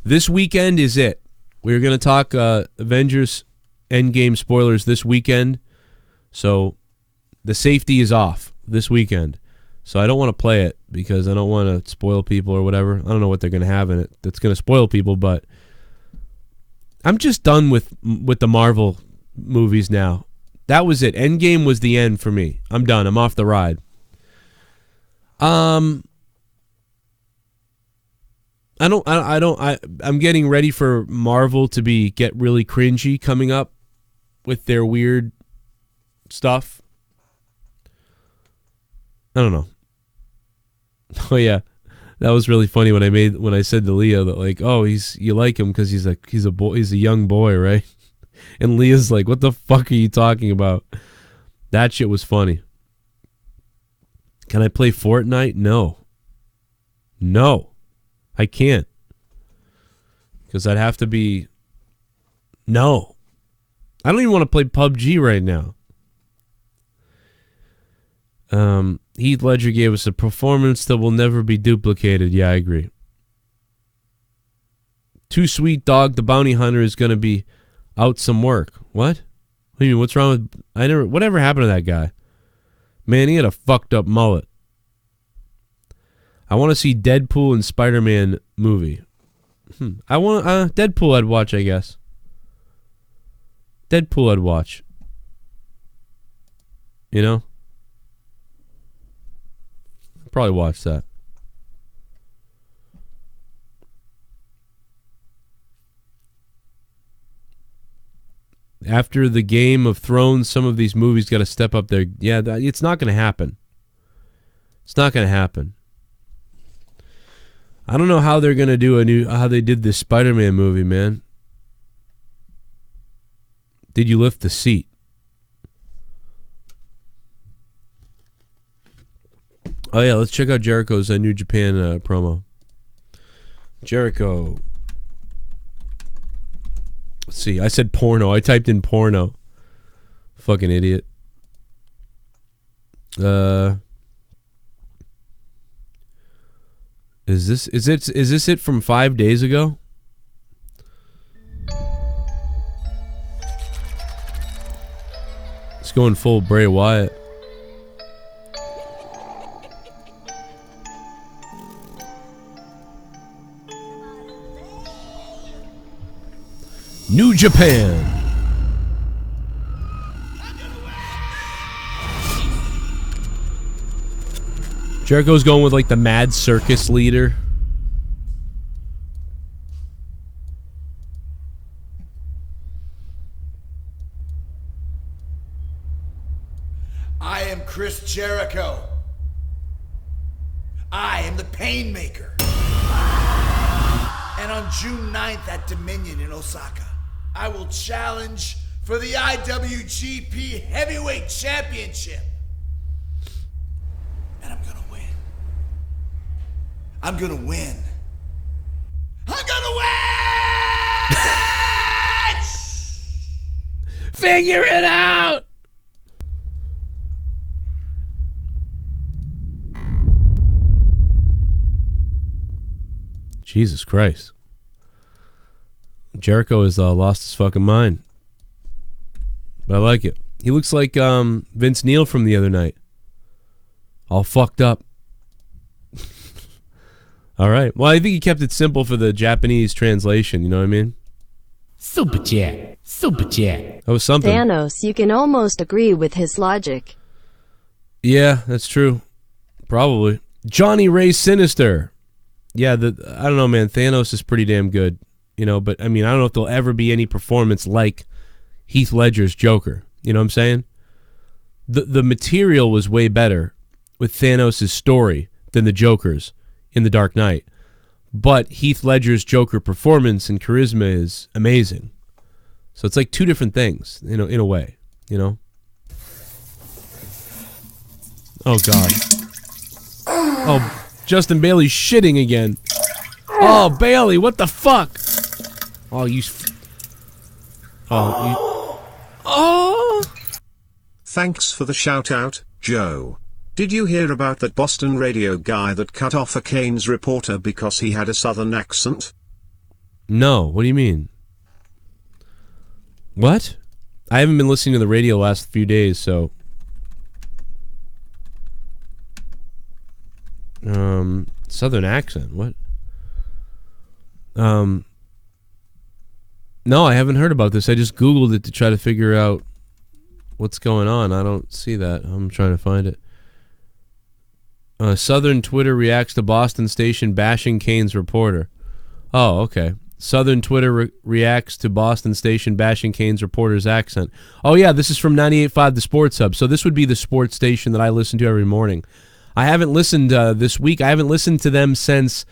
[SPEAKER 4] This weekend is it. We're going to talk Avengers Endgame spoilers this weekend. So the safety is off this weekend. So I don't want to play it because I don't want to spoil people or whatever. I don't know what they're going to have in it that's going to spoil people, but I'm just done with the Marvel movies now. That was it. Endgame was the end for me. I'm done. I'm off the ride. I'm getting ready for Marvel to get really cringy coming up with their weird stuff. I don't know. Oh yeah, that was really funny when I said to Leah that, like, oh, you like him because he's a boy, he's a young boy, right? And Leah's like, what the fuck are you talking about? That shit was funny. Can I play Fortnite? No, I can't. Because I'd have to be... No. I don't even want to play PUBG right now. Heath Ledger gave us a performance that will never be duplicated. Yeah, I agree. Too Sweet Dog, the bounty hunter, is going to be out some work. What? What do you mean? What's wrong with... Whatever happened to that guy? Man, he had a fucked up mullet. I want to see Deadpool and Spider-Man movie. I want Deadpool I'd watch, I guess. Deadpool I'd watch. You know? I'd probably watch that. After the Game of Thrones, some of these movies got to step up their... Yeah, it's not going to happen. It's not going to happen. I don't know how they're going to do how they did this Spider-Man movie, man. Did you lift the seat? Oh yeah, let's check out Jericho's New Japan promo. Jericho. Let's see. I said porno. I typed in porno. Fucking idiot. Is this it from 5 days ago? It's going full Bray Wyatt. New Japan. Jericho's going with like the mad circus leader.
[SPEAKER 17] I am Chris Jericho. I am the Painmaker. And on June 9th at Dominion in Osaka, I will challenge for the IWGP Heavyweight Championship. And I'm gonna win. I'm gonna win. I'm gonna win!
[SPEAKER 4] Figure it out! Jesus Christ. Jericho has lost his fucking mind. But I like it. He looks like Vince Neil from the other night. All fucked up. All right. Well, I think he kept it simple for the Japanese translation. You know what I mean? Super chat. Super chat. That was something.
[SPEAKER 6] Thanos, you can almost agree with his logic.
[SPEAKER 4] Yeah, that's true. Probably. Johnny Ray Sinister. Yeah, I don't know, man. Thanos is pretty damn good. You know, but I mean, I don't know if there'll ever be any performance like Heath Ledger's Joker. You know what I'm saying? The material was way better with Thanos' story than the Joker's in The Dark Knight. But Heath Ledger's Joker performance and charisma is amazing. So it's like two different things, you know, in a way, you know? Oh, God. Oh, Justin Bailey's shitting again. Oh, Bailey, what the fuck? Oh, you... Oh, you... Oh!
[SPEAKER 8] Thanks for the shout-out, Joe. Did you hear about that Boston radio guy that cut off a Kane's reporter because he had a southern accent?
[SPEAKER 4] No, what do you mean? What? I haven't been listening to the radio the last few days, so... Southern accent, what? No, I haven't heard about this. I just Googled it to try to figure out what's going on. I don't see that. I'm trying to find it. Southern Twitter reacts to Boston station bashing Kane's reporter. Oh, okay. Southern Twitter reacts to Boston station bashing Kane's reporter's accent. Oh, yeah, this is from 98.5 The Sports Hub. So this would be the sports station that I listen to every morning. I haven't listened this week. I haven't listened to them since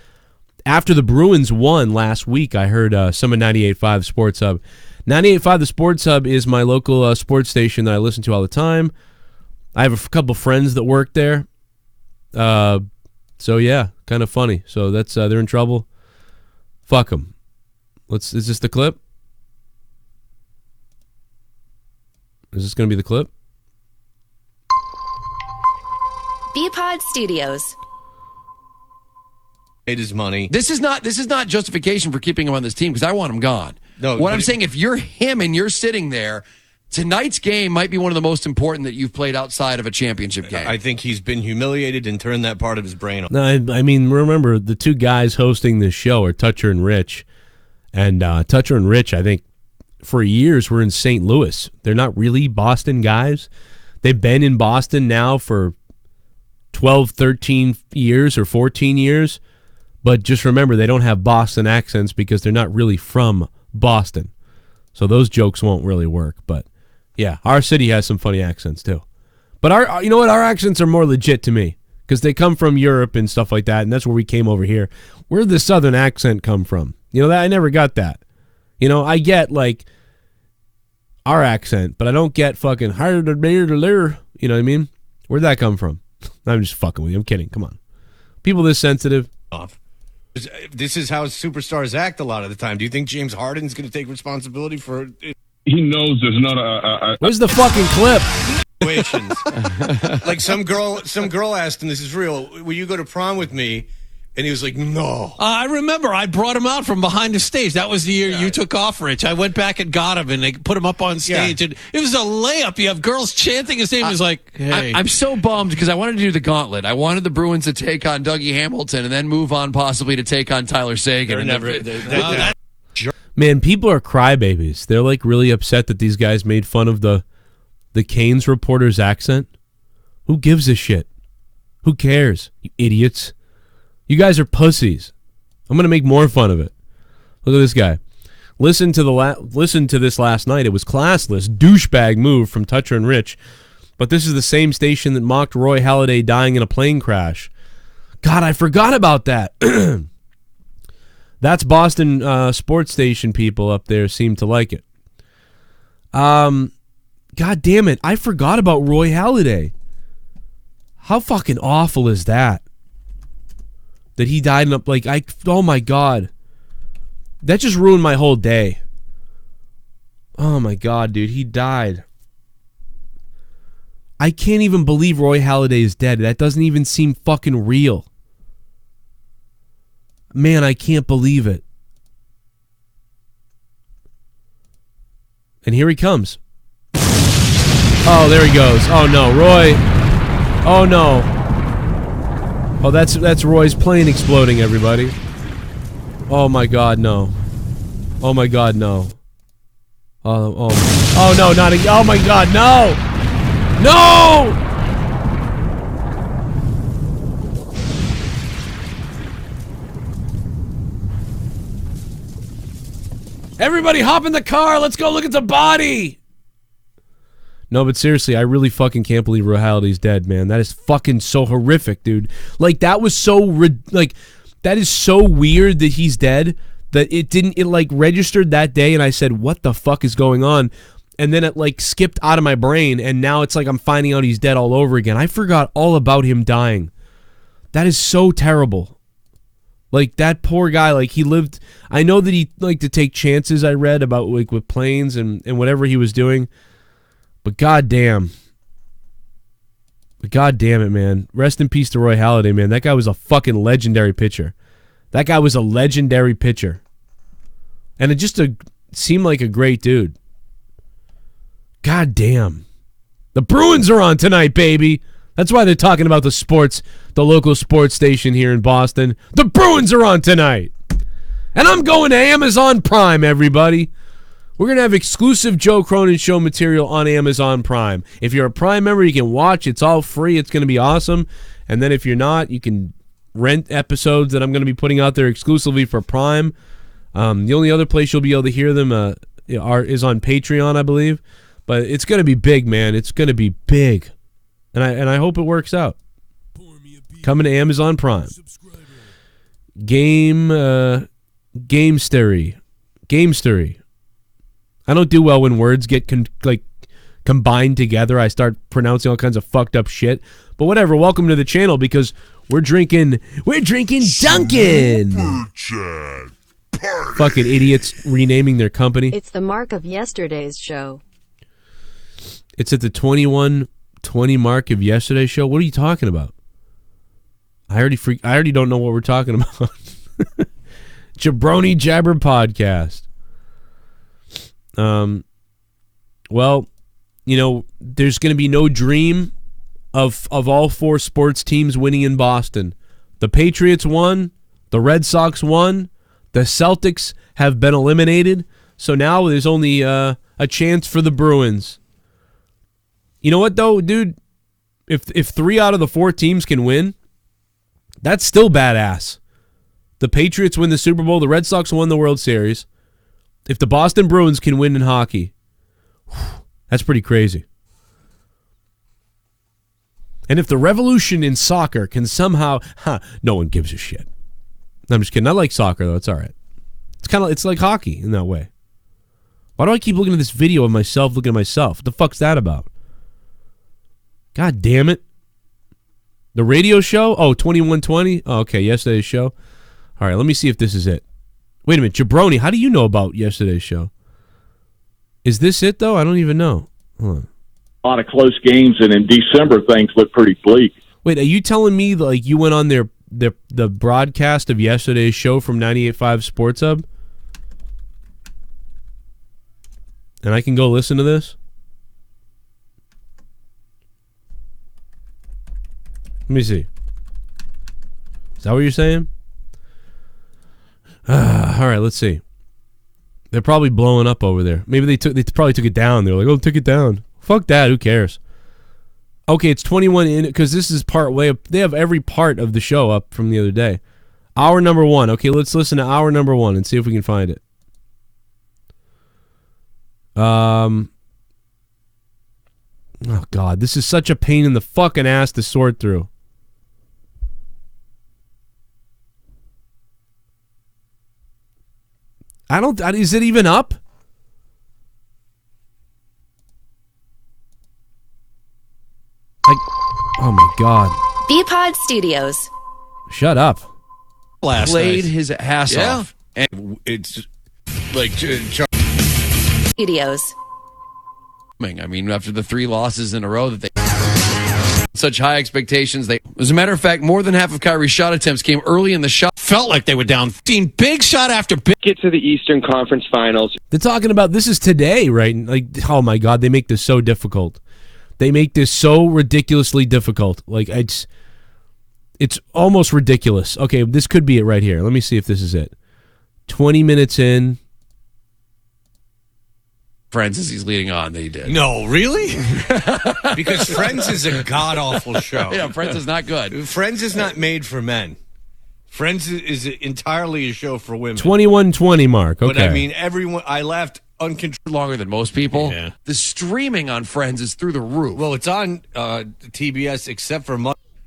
[SPEAKER 4] after the Bruins won last week. I heard some of 98.5 Sports Hub. 98.5 The Sports Hub is my local sports station that I listen to all the time. I have a couple friends that work there. So yeah, kind of funny. So that's they're in trouble. Fuck them. Is this the clip? Is this going to be the clip?
[SPEAKER 18] Bpod Studios.
[SPEAKER 19] Paid his money.
[SPEAKER 20] This is not justification for keeping him on this team because I want him gone.
[SPEAKER 19] No,
[SPEAKER 20] what I'm saying, if you're him and you're sitting there, tonight's game might be one of the most important that you've played outside of a championship game.
[SPEAKER 19] I think he's been humiliated and turned that part of his brain off.
[SPEAKER 4] No, I mean, remember, the two guys hosting this show are Toucher and Rich. And Toucher and Rich, I think, for years were in St. Louis. They're not really Boston guys. They've been in Boston now for 12, 13 years or 14 years. But just remember, they don't have Boston accents because they're not really from Boston. So those jokes won't really work. But yeah, our city has some funny accents too. But you know what? Our accents are more legit to me because they come from Europe and stuff like that, and that's where we came over here. Where did the Southern accent come from? You know, that I never got that. You know, I get like our accent, but I don't get fucking you know what I mean? Where'd that come from? I'm just fucking with you. I'm kidding. Come on. People this sensitive.
[SPEAKER 19] Off. This is how superstars act a lot of the time. Do you think James Harden's going to take responsibility for it?
[SPEAKER 7] He knows there's not a
[SPEAKER 4] Where's the fucking clip?
[SPEAKER 19] Like some girl asked him, this is real, will you go to prom with me? And he was like, no.
[SPEAKER 21] I remember I brought him out from behind the stage. That was the year you took off, Rich. I went back and got him, and they put him up on stage. And it was a layup. You have girls chanting his name. It was like, hey.
[SPEAKER 20] I'm so bummed because I wanted to do the gauntlet. I wanted the Bruins to take on Dougie Hamilton and then move on possibly to take on Tyler Sagan.
[SPEAKER 4] Man, people are crybabies. They're like really upset that these guys made fun of the Canes reporter's accent. Who gives a shit? Who cares? You idiots. You guys are pussies. I'm going to make more fun of it. Look at this guy. Listen to this last night. It was classless, douchebag move from Toucher and Rich But this is the same station that mocked Roy Halladay dying in a plane crash. God, I forgot about that. That's Boston sports station people up there seem to like it. God damn it. I forgot about Roy Halladay. How fucking awful is that? That he died in a, oh my God. That just ruined my whole day. Oh my God, dude. He died. I can't even believe Roy Halladay is dead. That doesn't even seem fucking real. Man, I can't believe it. And here he comes. Oh, there he goes. Oh no, Roy. Oh no. Oh, that's Roy's plane exploding, everybody. Oh my God, no. Oh my God, no. Oh no, not again. Oh my God, no! No! Everybody hop in the car. Let's go look at the body. No, but seriously, I really fucking can't believe Roy Halladay's dead, man. That is fucking so horrific, dude. Like, that was so, that is so weird that he's dead, that it registered that day, and I said, what the fuck is going on? And then it, skipped out of my brain, and now it's like I'm finding out he's dead all over again. I forgot all about him dying. That is so terrible. Like, that poor guy, he lived... I know that he liked to take chances, I read, about, with planes and whatever he was doing. But goddamn. But goddamn it, man. Rest in peace to Roy Halladay, man. That guy was a fucking legendary pitcher. That guy was a legendary pitcher. And it just seemed like a great dude. God damn. The Bruins are on tonight, baby. That's why they're talking about the local sports station here in Boston. The Bruins are on tonight. And I'm going to Amazon Prime, everybody. We're going to have exclusive Joe Cronin Show material on Amazon Prime. If you're a Prime member, you can watch. It's all free. It's going to be awesome. And then if you're not, you can rent episodes that I'm going to be putting out there exclusively for Prime. The only other place you'll be able to hear them is on Patreon, I believe. But it's going to be big, man. It's going to be big. And I hope it works out. Coming to Amazon Prime. Gamestory. I don't do well when words get combined together. I start pronouncing all kinds of fucked up shit. But whatever. Welcome to the channel because we're drinking Dunkin'. Fucking idiots renaming their company.
[SPEAKER 6] It's the mark of yesterday's show.
[SPEAKER 4] It's at the 21:20 mark of yesterday's show. What are you talking about? I already don't know what we're talking about. Jabroni Jabber Podcast. Well, there's going to be no dream of all four sports teams winning in Boston. The Patriots won. The Red Sox won. The Celtics have been eliminated. So now there's only a chance for the Bruins. You know what, though, dude? If 3 out of the 4 teams can win, that's still badass. The Patriots win the Super Bowl. The Red Sox won the World Series. If the Boston Bruins can win in hockey, that's pretty crazy. And if the revolution in soccer can somehow... no one gives a shit. I'm just kidding. I like soccer, though. It's all right. It's like hockey in that way. Why do I keep looking at this video of myself looking at myself? What the fuck's that about? God damn it. The radio show? Oh, 21:20? Oh, okay, yesterday's show. All right, let me see if this is it. Wait a minute, Jabroni, how do you know about yesterday's show? Is this it, though? I don't even know. Hold on.
[SPEAKER 3] A lot of close games, and in December, things look pretty bleak.
[SPEAKER 4] Wait, are you telling me you went on the broadcast of yesterday's show from 98.5 Sports Hub? And I can go listen to this? Let me see. Is that what you're saying? All right, let's see. They're probably blowing up over there. Maybe they probably took it down. They're like, oh, took it down. Fuck that. Who cares? Okay, it's 21 in because this is part way up. They have every part of the show up from the other day. Hour number 1. Okay, let's listen to hour number 1 and see if we can find it. Oh, God. This is such a pain in the fucking ass to sort through. Is it even up? Oh, my God.
[SPEAKER 18] BPod Studios.
[SPEAKER 4] Shut up.
[SPEAKER 20] Played his ass off.
[SPEAKER 19] And it's like...
[SPEAKER 18] Studios.
[SPEAKER 20] I mean, after the 3 losses in a row that they... Such high expectations. As a matter of fact, more than half of Kyrie's shot attempts came early in the shot.
[SPEAKER 21] Felt like they were down 15. Big shot after big.
[SPEAKER 5] Get to the Eastern Conference Finals.
[SPEAKER 4] They're talking about this is today, right? Like, oh my God, they make this so difficult. They make this so ridiculously difficult. Like, it's almost ridiculous. Okay, this could be it right here. Let me see if this is it. 20 minutes in.
[SPEAKER 20] Friends as he's leading on, they did.
[SPEAKER 21] No, really?
[SPEAKER 19] Because Friends is a god-awful show.
[SPEAKER 20] Yeah, Friends is not good.
[SPEAKER 19] Friends is not made for men. Friends is entirely a show for women.
[SPEAKER 4] 21:20 mark, okay.
[SPEAKER 19] But I mean, I laughed uncontrolled.
[SPEAKER 20] Longer than most people.
[SPEAKER 19] Yeah.
[SPEAKER 20] The streaming on Friends is through the roof.
[SPEAKER 19] Well, it's on TBS except for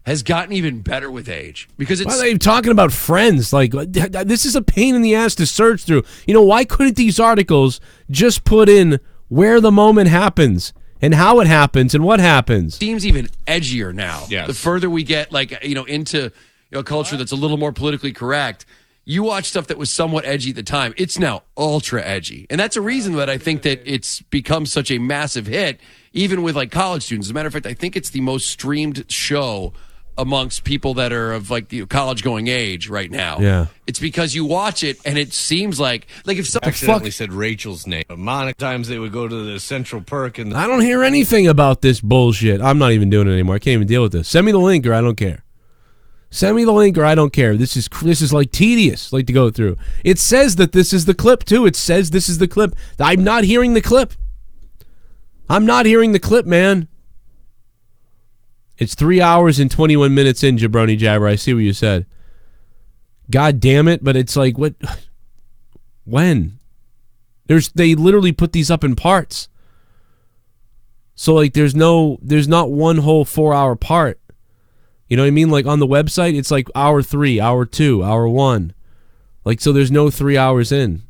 [SPEAKER 20] has gotten even better with age. Because
[SPEAKER 4] why are they talking about Friends? Like, this is a pain in the ass to search through. You know, why couldn't these articles just put in where the moment happens and how it happens and what happens?
[SPEAKER 20] Seems even edgier now.
[SPEAKER 19] Yes.
[SPEAKER 20] The further we get, into a culture that's a little more politically correct. You watch stuff that was somewhat edgy at the time. It's now ultra edgy. And that's a reason that I think that it's become such a massive hit, even with college students. As a matter of fact, I think it's the most streamed show amongst people that are of college going age right now.
[SPEAKER 4] Yeah.
[SPEAKER 20] It's because you watch it and it seems like if someone
[SPEAKER 19] accidentally said Rachel's name. Monica times they would go to the Central Perk and
[SPEAKER 4] I don't hear anything about this bullshit. I'm not even doing it anymore. I can't even deal with this. Send me the link or I don't care. Send me the link or I don't care. This is like tedious to go through. It says that this is the clip too. It says this is the clip. I'm not hearing the clip. I'm not hearing the clip, man. It's 3 hours and 21 minutes in, Jabroni Jabber. I see what you said. God damn it, but it's like, what? When? They literally put these up in parts. So, there's not one whole 4-hour part. You know what I mean? Like, on the website, it's like hour 3, hour 2, hour 1. So there's no 3 hours in.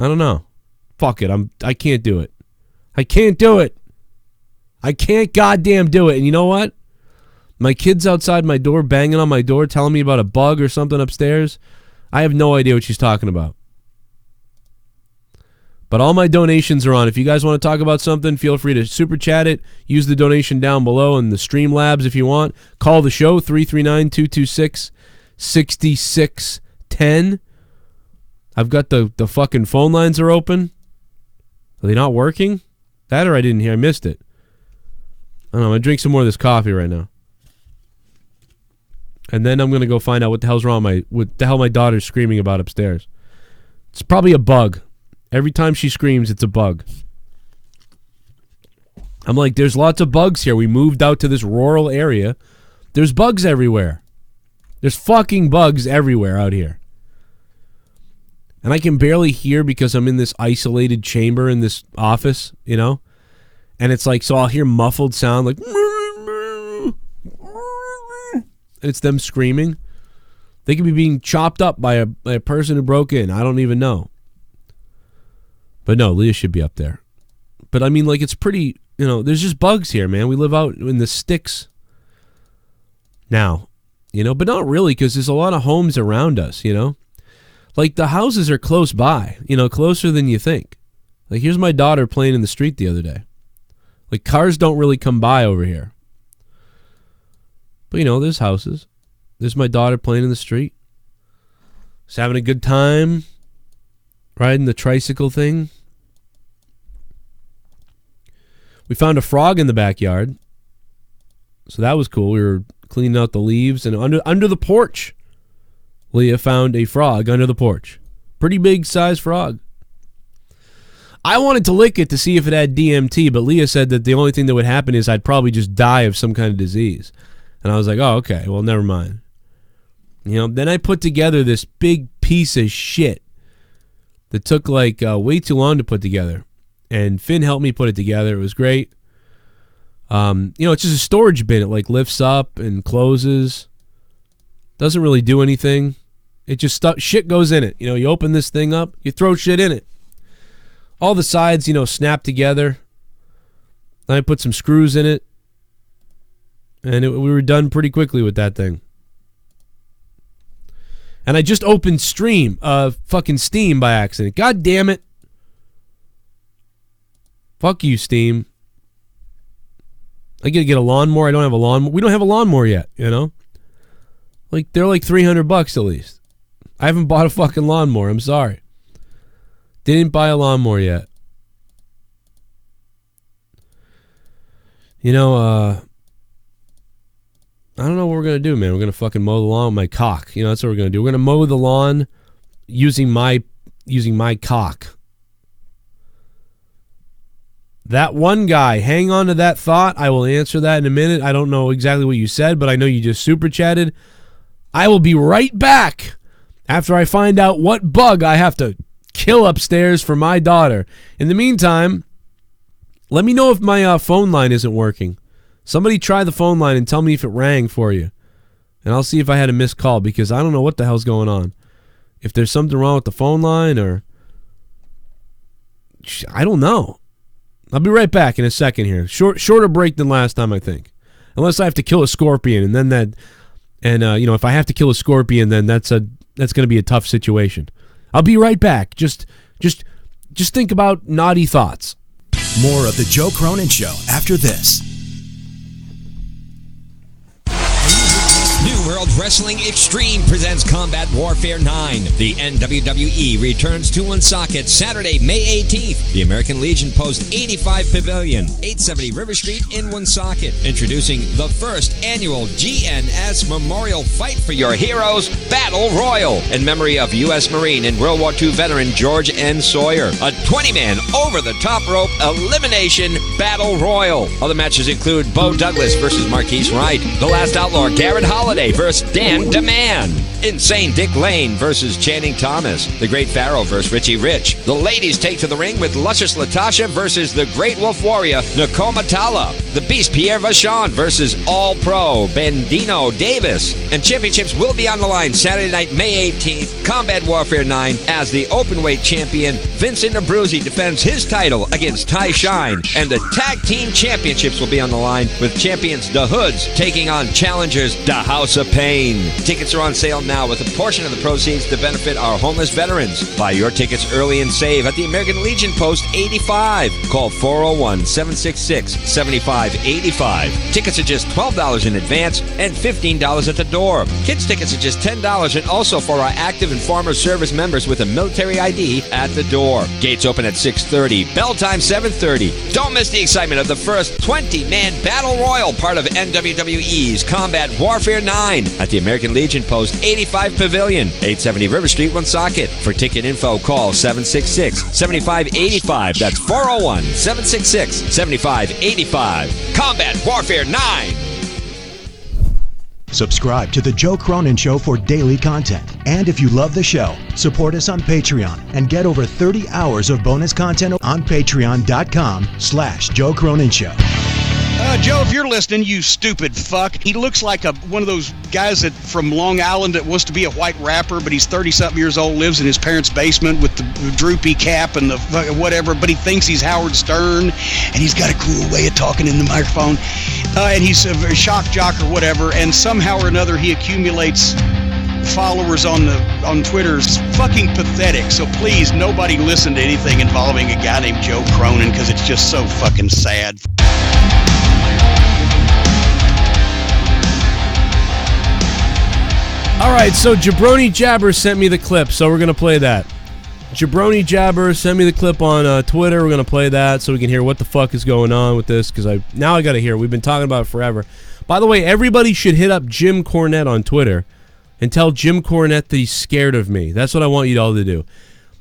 [SPEAKER 4] I don't know. Fuck it. I can't do it. I can't do it. I can't goddamn do it. And you know what? My kid's outside my door, banging on my door, telling me about a bug or something upstairs. I have no idea what she's talking about. But all my donations are on. If you guys want to talk about something, feel free to super chat it. Use the donation down below in the Streamlabs if you want. Call the show, 339-226-6610. I've got the fucking phone lines are open. Are they not working? That or I didn't hear. I missed it. I don't know. I'm going to drink some more of this coffee right now. And then I'm going to go find out what the hell's wrong what the hell my daughter's screaming about upstairs. It's probably a bug. Every time she screams, it's a bug. I'm like, there's lots of bugs here. We moved out to this rural area. There's bugs everywhere. There's fucking bugs everywhere out here. And I can barely hear because I'm in this isolated chamber in this office, you know? And it's like, so I'll hear muffled sound like, it's them screaming. They could be being chopped up by a person who broke in. I don't even know. But no, Leah should be up there. But I mean, it's pretty, there's just bugs here, man. We live out in the sticks now, but not really because there's a lot of homes around us, the houses are close by, closer than you think. Here's my daughter playing in the street the other day. Cars don't really come by over here. But, there's houses. There's my daughter playing in the street. Just having a good time. Riding the tricycle thing. We found a frog in the backyard. So that was cool. We were cleaning out the leaves. And under the porch, Leah found a frog under the porch. Pretty big size frog. I wanted to lick it to see if it had DMT, but Leah said that the only thing that would happen is I'd probably just die of some kind of disease. And I was like, oh, okay, well, never mind. Then I put together this big piece of shit that took way too long to put together. And Finn helped me put it together. It was great. It's just a storage bin. It like lifts up and closes. Doesn't really do anything. It just shit goes in it. You open this thing up, you throw shit in it. All the sides, snap together. Then I put some screws in it. And we were done pretty quickly with that thing. And I just opened Steam by accident. God damn it. Fuck you, Steam. I gotta get a lawnmower. I don't have a lawnmower. We don't have a lawnmower yet, Like, they're like $300 at least. I haven't bought a fucking lawnmower. I'm sorry. Didn't buy a lawnmower yet. I don't know what we're going to do, man. We're going to fucking mow the lawn with my cock. That's what we're going to do. We're going to mow the lawn using my cock. That one guy, hang on to that thought. I will answer that in a minute. I don't know exactly what you said, but I know you just super chatted. I will be right back after I find out what bug I have to kill upstairs for my daughter. In the meantime, let me know if my phone line isn't working. Somebody try the phone line and tell me if it rang for you. And I'll see if I had a missed call, because I don't know what the hell's going on. If there's something wrong with the phone line, or I don't know. I'll be right back in a second here. Shorter break than last time, I think. Unless I have to kill a scorpion, and then if I have to kill a scorpion, then that's going to be a tough situation. I'll be right back. Just think about naughty thoughts.
[SPEAKER 1] More of the Joe Cronin Show after this.
[SPEAKER 15] New World Wrestling Extreme presents Combat Warfare 9. The NWWE returns to Woonsocket Saturday, May 18th. The American Legion Post 85 Pavilion, 870 River Street in Woonsocket. Introducing the first annual GNS Memorial Fight for Your Heroes Battle Royal in memory of U.S. Marine and World War II veteran George N. Sawyer. A 20-man over-the-top rope elimination Battle Royal. Other matches include Bo Douglas versus Marquise Wright. The Last Outlaw Garrett Holiday versus Dan DeMann. Insane Dick Lane versus Channing Thomas. The Great Pharaoh versus Richie Rich. The ladies take to the ring with Luscious Latasha versus the Great Wolf Warrior Nicole Matala. The Beast Pierre Vachon versus All-Pro Bandino Davis. And championships will be on the line Saturday night, May 18th. Combat Warfare 9 as the openweight champion Vincent Abruzzi defends his title against Ty Shine. And the tag team championships will be on the line with champions The Hoods taking on challengers The House of Pain. Tickets are on sale now, with a portion of the proceeds to benefit our homeless veterans. Buy your tickets early and save at the American Legion Post 85. Call 401-766-7585. Tickets are just $12 in advance and $15 at the door. Kids tickets are just $10, and also for our active and former service members with a military ID at the door. Gates open at 6:30. Bell time 7:30. Don't miss the excitement of the first 20-man Battle Royal, part of NWWE's Combat Warfare 9 at the American Legion Post 85 Pavilion, 870 River Street, Woonsocket. For ticket info, call 766-7585. That's 401-766-7585. Combat Warfare 9.
[SPEAKER 1] Subscribe to The Joe Cronin Show for daily content. And if you love the show, support us on Patreon and get over 30 hours of bonus content on patreon.com/Joe Cronin Show.
[SPEAKER 2] Joe, if you're listening, you stupid fuck. He looks like one of those guys from Long Island that wants to be a white rapper, but he's 30-something years old, lives in his parents' basement with the droopy cap and the whatever, but he thinks he's Howard Stern, and he's got a cool way of talking in the microphone, and he's a shock jock or whatever, and somehow or another he accumulates followers on Twitter. It's fucking pathetic. So please, nobody listen to anything involving a guy named Joe Cronin, because it's just so fucking sad.
[SPEAKER 4] All right, so Jabroni Jabber sent me the clip, so we're going to play that. Jabroni Jabber sent me the clip on Twitter. We're going to play that so we can hear what the fuck is going on with this, because now I got to hear. We've been talking about it forever. By the way, everybody should hit up Jim Cornette on Twitter and tell Jim Cornette that he's scared of me. That's what I want you all to do.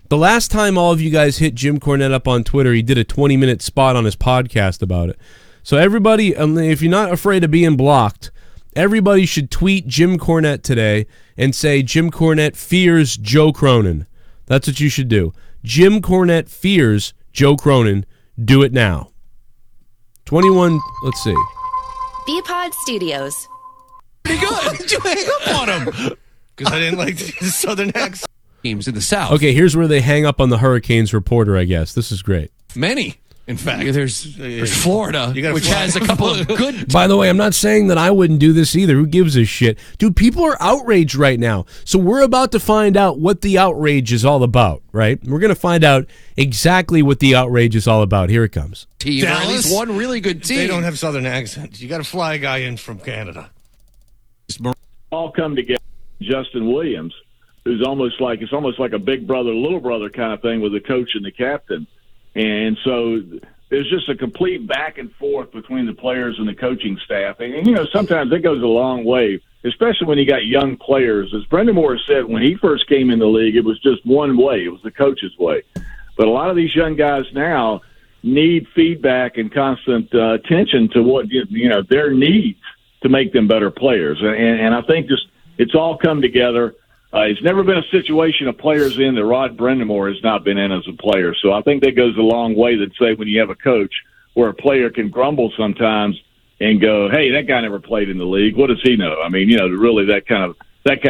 [SPEAKER 4] The last time all of you guys hit Jim Cornette up on Twitter, he did a 20-minute spot on his podcast about it. So everybody, if you're not afraid of being blocked, everybody should tweet Jim Cornette today and say Jim Cornette fears Joe Cronin. That's what you should do. Jim Cornette fears Joe Cronin. Do it now. 21, let's see.
[SPEAKER 18] BPod Studios.
[SPEAKER 21] Pretty good. Why did you hang up on him?
[SPEAKER 19] Because I didn't like the southern accent.
[SPEAKER 20] Teams in the South.
[SPEAKER 4] Okay, here's where they hang up on the Hurricanes reporter, I guess. This is great.
[SPEAKER 21] Many, in fact.
[SPEAKER 20] Yeah, there's Florida, which has a couple of good...
[SPEAKER 4] By the way, I'm not saying that I wouldn't do this either. Who gives a shit? Dude, people are outraged right now. So we're about to find out what the outrage is all about, right? We're going to find out exactly what the outrage is all about. Here it comes.
[SPEAKER 20] Team, or at least one really good team.
[SPEAKER 19] They don't have southern accents. You got to fly a guy in from Canada.
[SPEAKER 3] All come together. Justin Williams, who's almost like a big brother, little brother kind of thing with the coach and the captain. And so there's just a complete back and forth between the players and the coaching staff. And sometimes it goes a long way, especially when you got young players. As Brendan Moore said, when he first came in the league, it was just one way. It was the coach's way. But a lot of these young guys now need feedback and constant attention to what, their needs to make them better players. And I think it's all come together. It's never been a situation of players in that Rod Brendamore has not been in as a player. So I think that goes a long way that say when you have a coach where a player can grumble sometimes and go, hey, that guy never played in the league. What does he know? I mean, really that kind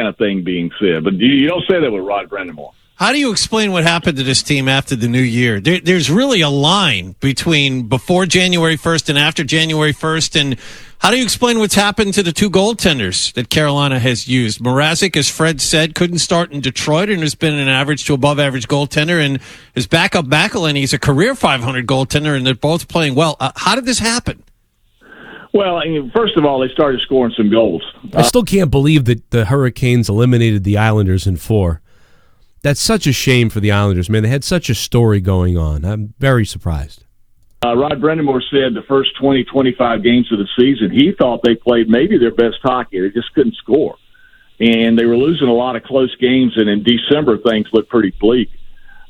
[SPEAKER 3] of thing being said. But you don't say that with Rod Brendamore.
[SPEAKER 21] How do you explain what happened to this team after the new year? There's really a line between before January 1st and after January 1st. And how do you explain what's happened to the two goaltenders that Carolina has used? Mrazek, as Fred said, couldn't start in Detroit and has been an average to above average goaltender. And his backup McElhinney, he's a career 500 goaltender, and they're both playing well. How did this happen?
[SPEAKER 3] Well, first of all, they started scoring some goals.
[SPEAKER 4] I still can't believe that the Hurricanes eliminated the Islanders in 4. That's such a shame for the Islanders, man. They had such a story going on. I'm very surprised.
[SPEAKER 3] Rod Brendamore said the first 20, 25 games of the season, he thought they played maybe their best hockey. They just couldn't score. And they were losing a lot of close games, and in December, things looked pretty bleak.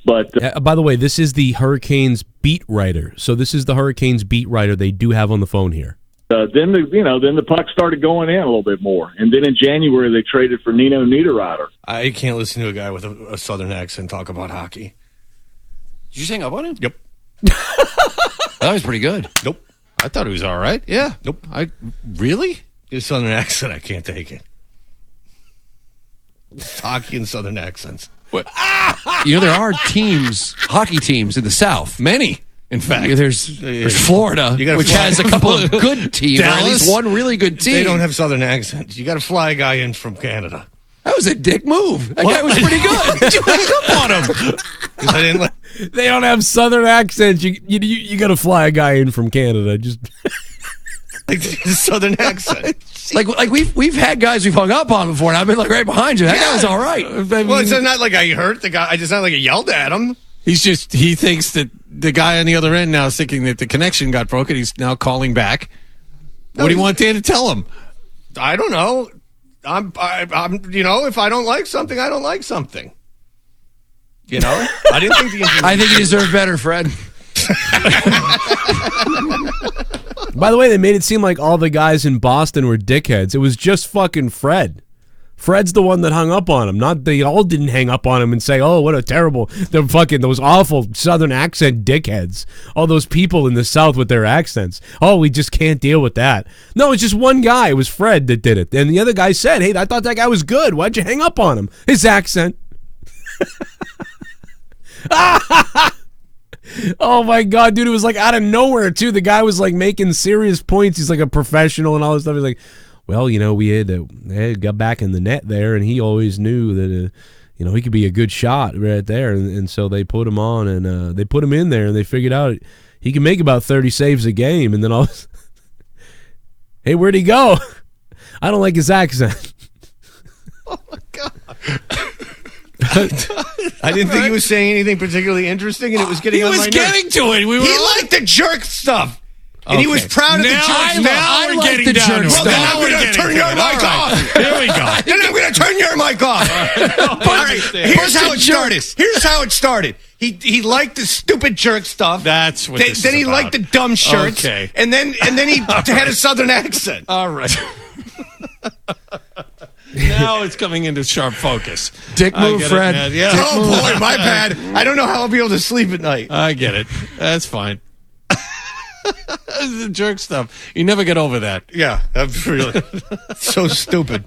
[SPEAKER 3] But
[SPEAKER 4] by the way, this is the Hurricanes beat writer. So this is the Hurricanes beat writer they do have on the phone here.
[SPEAKER 3] Then the puck started going in a little bit more. And then in January, they traded for Nino Niederreiter.
[SPEAKER 19] I can't listen to a guy with a southern accent talk about hockey.
[SPEAKER 20] Did you hang up on him?
[SPEAKER 19] Yep.
[SPEAKER 20] That was pretty good.
[SPEAKER 19] Nope. I thought he was all right.
[SPEAKER 20] Yeah.
[SPEAKER 19] Nope.
[SPEAKER 20] Really?
[SPEAKER 19] His southern accent, I can't take it. Hockey and southern accents.
[SPEAKER 20] What? There are hockey teams in the South.
[SPEAKER 21] Many. In fact,
[SPEAKER 20] yeah, there's Florida, which has a couple of good teams, or at least one really good team.
[SPEAKER 19] They don't have southern accents. You got to fly a guy in from Canada.
[SPEAKER 20] That was a dick move. That guy was pretty good.
[SPEAKER 21] Did you hang up on him?
[SPEAKER 19] I didn't
[SPEAKER 4] They don't have southern accents. You got to fly a guy in from Canada. Just
[SPEAKER 19] like southern accent.
[SPEAKER 20] Like we've had guys we've hung up on before, and I've been like right behind you. That guy was all right.
[SPEAKER 19] Well, it's not like I hurt the guy. I just not like I yelled at him.
[SPEAKER 21] He thinks that the guy on the other end now is thinking that the connection got broken. He's now calling back. What do you want Dan to tell him?
[SPEAKER 19] I don't know. I'm if I don't like something, I don't like something. I didn't think
[SPEAKER 20] I think you deserve better, Fred.
[SPEAKER 4] By the way, they made it seem like all the guys in Boston were dickheads. It was just fucking Fred. Fred's the one that hung up on him. Not they all didn't hang up on him and say, "Oh, what a terrible, those awful Southern accent dickheads." All those people in the South with their accents. Oh, we just can't deal with that. No, it's just one guy. It was Fred that did it, and the other guy said, "Hey, I thought that guy was good. Why'd you hang up on him? His accent." Oh my God, dude! It was like out of nowhere too. The guy was like making serious points. He's like a professional and all this stuff. He's like, well, we had got back in the net there, and he always knew that, he could be a good shot right there, and so they put him on, and they put him in there, and they figured out he can make about 30 saves a game, and then all, hey, where'd he go? I don't like his accent.
[SPEAKER 19] Oh my God. I didn't think he was saying anything particularly interesting, and it was getting on my nerves.
[SPEAKER 21] He was getting to it.
[SPEAKER 19] He liked the jerk stuff. And he was proud of the jerk.
[SPEAKER 21] Now we're getting down to it.
[SPEAKER 19] Well, then I'm going to turn your mic off.
[SPEAKER 21] Here we go.
[SPEAKER 19] Then I'm going to turn your mic off. All right. Here's how it started. He liked the stupid jerk stuff.
[SPEAKER 21] That's what this is about.
[SPEAKER 19] Then he liked the dumb shirts. Okay. And then he had a southern accent.
[SPEAKER 21] All right. Now it's coming into sharp focus.
[SPEAKER 20] Dick move, Fred.
[SPEAKER 19] Yeah. Oh, boy, my bad. I don't know how I'll be able to sleep at night.
[SPEAKER 21] I get it. That's fine. The jerk stuff. You never get over that.
[SPEAKER 19] Yeah, that's really so stupid.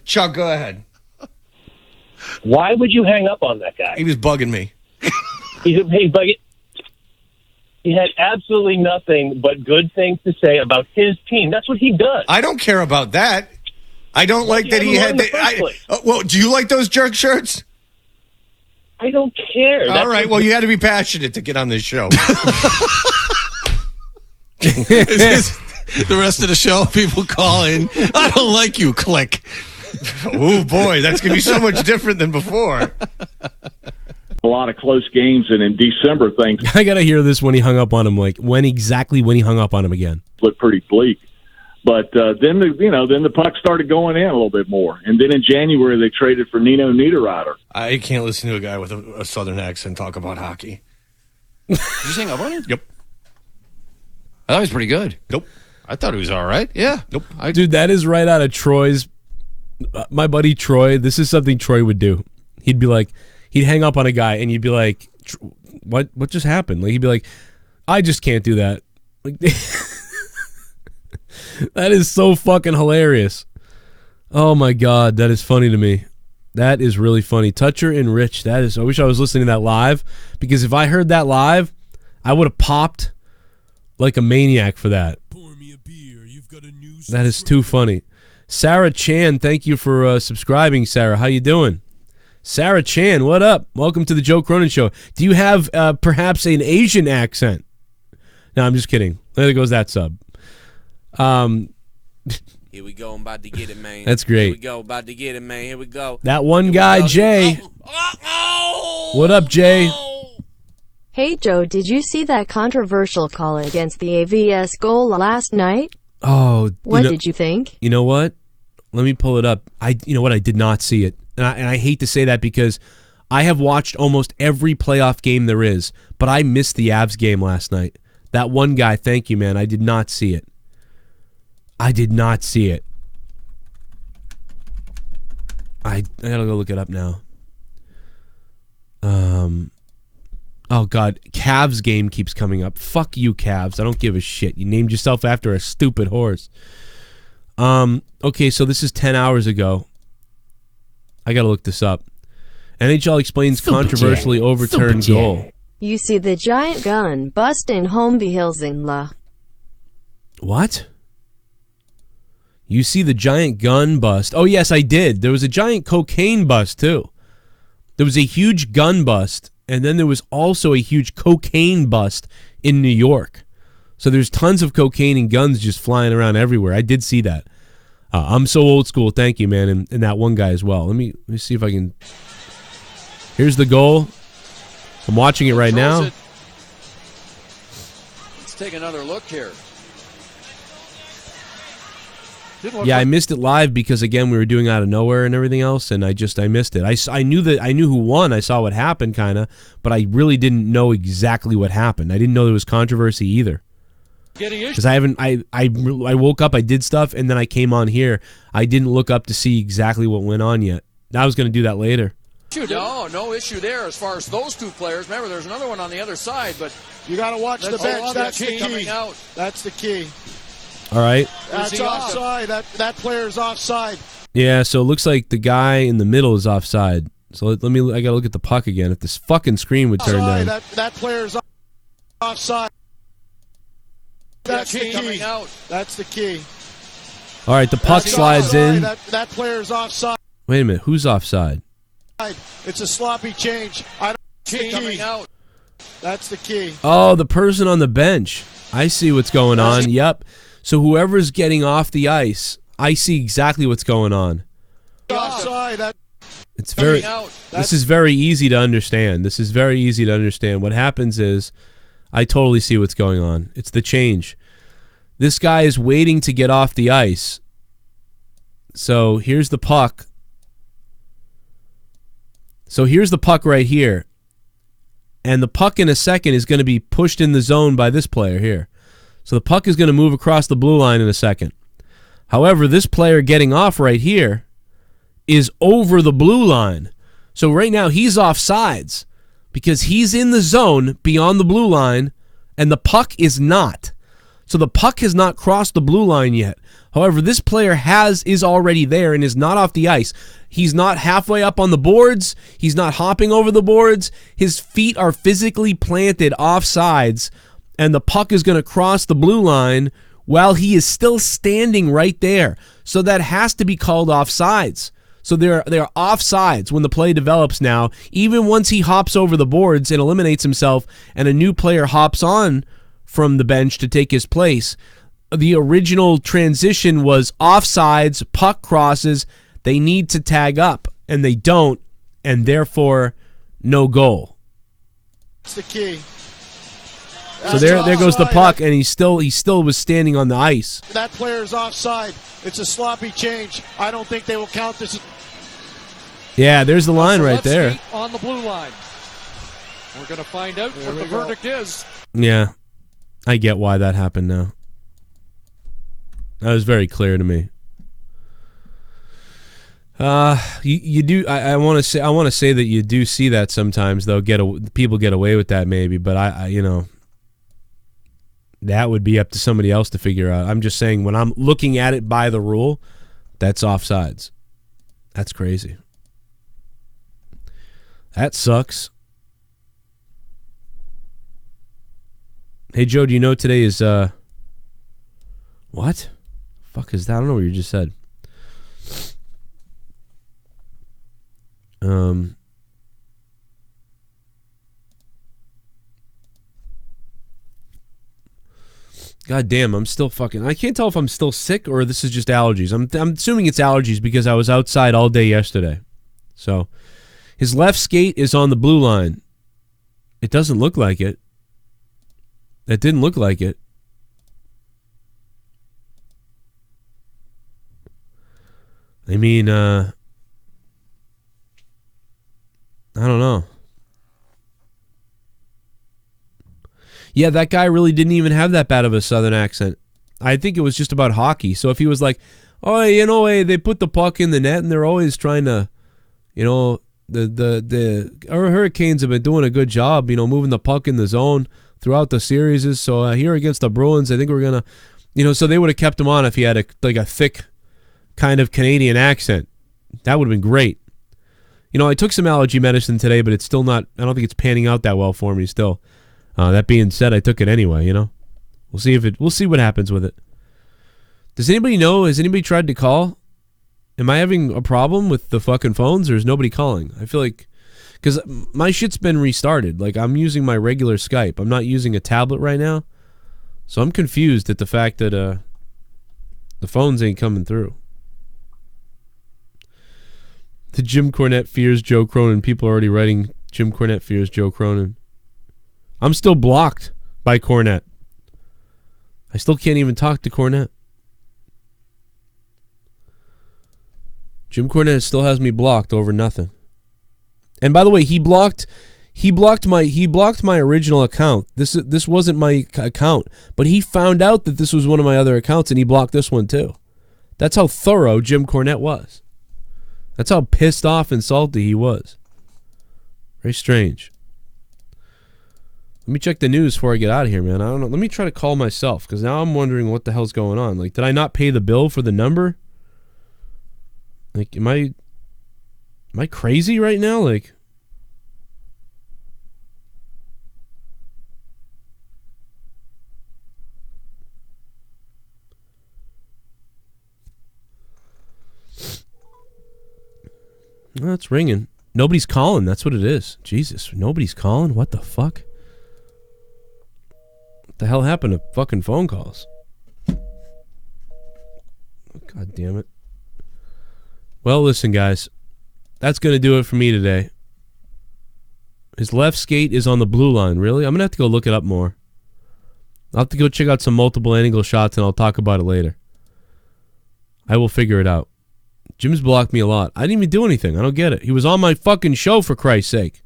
[SPEAKER 19] Chuck, go ahead.
[SPEAKER 11] Why would you hang up on that guy?
[SPEAKER 19] He was bugging me.
[SPEAKER 11] He's bugging. He had absolutely nothing but good things to say about his team. That's what he does.
[SPEAKER 19] I don't care about that. I don't like that he had. Well, do you like those jerk shirts?
[SPEAKER 11] I don't care.
[SPEAKER 19] All right. Well, you had to be passionate to get on this show.
[SPEAKER 21] The rest of the show, people call in. I don't like you. Click.
[SPEAKER 19] Oh boy, that's gonna be so much different than before.
[SPEAKER 3] A lot of close games, and in December things
[SPEAKER 4] I gotta hear this when he hung up on him. Like when he hung up on him again.
[SPEAKER 3] looked pretty bleak. But then the puck started going in a little bit more, and then in January they traded for Nino Niederreiter.
[SPEAKER 19] I can't listen to a guy with a southern accent talk about hockey.
[SPEAKER 20] Did you hang up on him?
[SPEAKER 19] Yep.
[SPEAKER 20] I thought he was pretty good.
[SPEAKER 19] Nope.
[SPEAKER 20] I thought he was all right. Yeah.
[SPEAKER 19] Nope.
[SPEAKER 4] Dude, that is right out of Troy's. My buddy Troy. This is something Troy would do. He'd be like, he'd hang up on a guy, and you'd be like, "What just happened?" Like he'd be like, "I just can't do that." Like. That is so fucking hilarious. Oh my God, that is funny to me. That is really funny. Toucher and Rich, I wish I was listening to that live, because if I heard that live, I would have popped like a maniac for that. Pour me a beer. You've got a new that is too funny. Sarah Chan, thank you for subscribing, Sarah. How you doing? Sarah Chan, what up? Welcome to the Joe Cronin Show. Do you have perhaps an Asian accent? No, I'm just kidding. There goes that sub.
[SPEAKER 9] Here we go. I'm about to get it, man.
[SPEAKER 4] That's great.
[SPEAKER 9] Here we go. About to get it, man. Here we go.
[SPEAKER 4] That one guy, Jay. What up, Jay?
[SPEAKER 6] Hey, Joe, did you see that controversial call against the AVS goal last night?
[SPEAKER 4] Oh,
[SPEAKER 6] what did you think?
[SPEAKER 4] You know what? Let me pull it up. You know what? I did not see it, and I hate to say that because I have watched almost every playoff game there is, but I missed the Avs game last night. That one guy, thank you, man. I did not see it. I did not see it. I gotta go look it up now. Oh God, Cavs game keeps coming up. Fuck you, Cavs. I don't give a shit. You named yourself after a stupid horse. Okay, so this is 10 hours ago. I gotta look this up. NHL explains controversially overturned goal.
[SPEAKER 6] You see the giant gun bust in Holmby Hills in La.
[SPEAKER 4] What? You see the giant gun bust. Oh, yes, I did. There was a giant cocaine bust, too. There was a huge gun bust, and then there was also a huge cocaine bust in New York. So there's tons of cocaine and guns just flying around everywhere. I did see that. I'm so old school. Thank you, man, and that one guy as well. Let me see if I can... Here's the goal. I'm watching it right now.
[SPEAKER 22] Let's take another look here.
[SPEAKER 4] Yeah, I missed it live because again we were doing Out of Nowhere and everything else, and I missed it. I knew who won. I saw what happened, kind of, but I really didn't know exactly what happened. I didn't know there was controversy either. Because I woke up, I did stuff, and then I came on here. I didn't look up to see exactly what went on yet. I was going to do that later.
[SPEAKER 22] No issue there as far as those two players. Remember, there's another one on the other side, but
[SPEAKER 23] you got to watch the bench. That's the key. That's the key.
[SPEAKER 4] All right.
[SPEAKER 23] That's offside. That player's offside.
[SPEAKER 4] Yeah, so it looks like the guy in the middle is offside. So I got to look at the puck again. If this fucking screen would turn down.
[SPEAKER 23] That player's offside. That's the key. That's the key.
[SPEAKER 4] All right, the puck slides in.
[SPEAKER 23] That player's offside.
[SPEAKER 4] Wait a minute, who's offside?
[SPEAKER 23] It's a sloppy change. Coming out. That's the key.
[SPEAKER 4] Oh, the person on the bench. I see what's going on. Yep. So whoever's getting off the ice, I see exactly what's going on.
[SPEAKER 23] Offside.
[SPEAKER 4] It's very. This is very easy to understand. This is very easy to understand. What happens is, I totally see what's going on. It's the change. This guy is waiting to get off the ice. So here's the puck. So here's the puck right here. And the puck in a second is going to be pushed in the zone by this player here. So the puck is going to move across the blue line in a second. However, this player getting off right here is over the blue line. So right now he's off sides because he's in the zone beyond the blue line and the puck is not. So the puck has not crossed the blue line yet. However, this player is already there and is not off the ice. He's not halfway up on the boards. He's not hopping over the boards. His feet are physically planted offsides, and the puck is going to cross the blue line while he is still standing right there. So that has to be called offsides. So they're offsides when the play develops now. Even once he hops over the boards and eliminates himself and a new player hops on from the bench to take his place, the original transition was offsides, puck crosses. They need to tag up, and they don't, and therefore no goal.
[SPEAKER 23] That's the key.
[SPEAKER 4] So there goes the puck, and he still was standing on the ice.
[SPEAKER 23] That player's offside. It's a sloppy change. I don't think they will count this.
[SPEAKER 4] Yeah, there's the line right there.
[SPEAKER 23] On the blue line. We're going to find out what the verdict is.
[SPEAKER 4] Yeah, I get why that happened now. That was very clear to me. You do. I want to say that you do see that sometimes, though. People get away with that maybe, but I that would be up to somebody else to figure out. I'm just saying when I'm looking at it by the rule, that's offsides. That's crazy. That sucks. Hey Joe, do you know today is what? Fuck is that? I don't know what you just said. God damn, I'm still fucking... I can't tell if I'm still sick or this is just allergies. I'm assuming it's allergies because I was outside all day yesterday. So, his left skate is on the blue line. It doesn't look like it. That didn't look like it. I mean, I don't know. Yeah, that guy really didn't even have that bad of a southern accent. I think it was just about hockey. So if he was like, oh, they put the puck in the net and they're always trying to, the Hurricanes have been doing a good job, moving the puck in the zone throughout the series. So here against the Bruins, I think we're going to, so they would have kept him on if he had a thick kind of Canadian accent. That would have been great. I took some allergy medicine today, but it's still not, I don't think it's panning out that well for me still. That being said, I took it anyway, We'll see what happens with it. Does anybody know? Has anybody tried to call? Am I having a problem with the fucking phones, or is nobody calling? I feel like, because my shit's been restarted. Like, I'm using my regular Skype. I'm not using a tablet right now. So I'm confused at the fact that the phones ain't coming through. The Jim Cornette fears Joe Cronin. People are already writing Jim Cornette fears Joe Cronin. I'm still blocked by Cornette. I still can't even talk to Cornette. Jim Cornette still has me blocked over nothing. And by the way, he blocked my original account. This wasn't my account, but he found out that this was one of my other accounts and he blocked this one too. That's how thorough Jim Cornette was. That's how pissed off and salty he was. Very strange. Let me check the news before I get out of here, man. I don't know. Let me try to call myself, because now I'm wondering what the hell's going on. Like, did I not pay the bill for the number? Like, am I crazy right now? Like, well, it's ringing. Nobody's calling. That's what it is. Jesus, nobody's calling? What the fuck? What the hell happened to fucking phone calls? God damn it. Well, listen, guys. That's going to do it for me today. His left skate is on the blue line. Really? I'm going to have to go look it up more. I'll have to go check out some multiple angle shots, and I'll talk about it later. I will figure it out. Jim's blocked me a lot. I didn't even do anything. I don't get it. He was on my fucking show, for Christ's sake.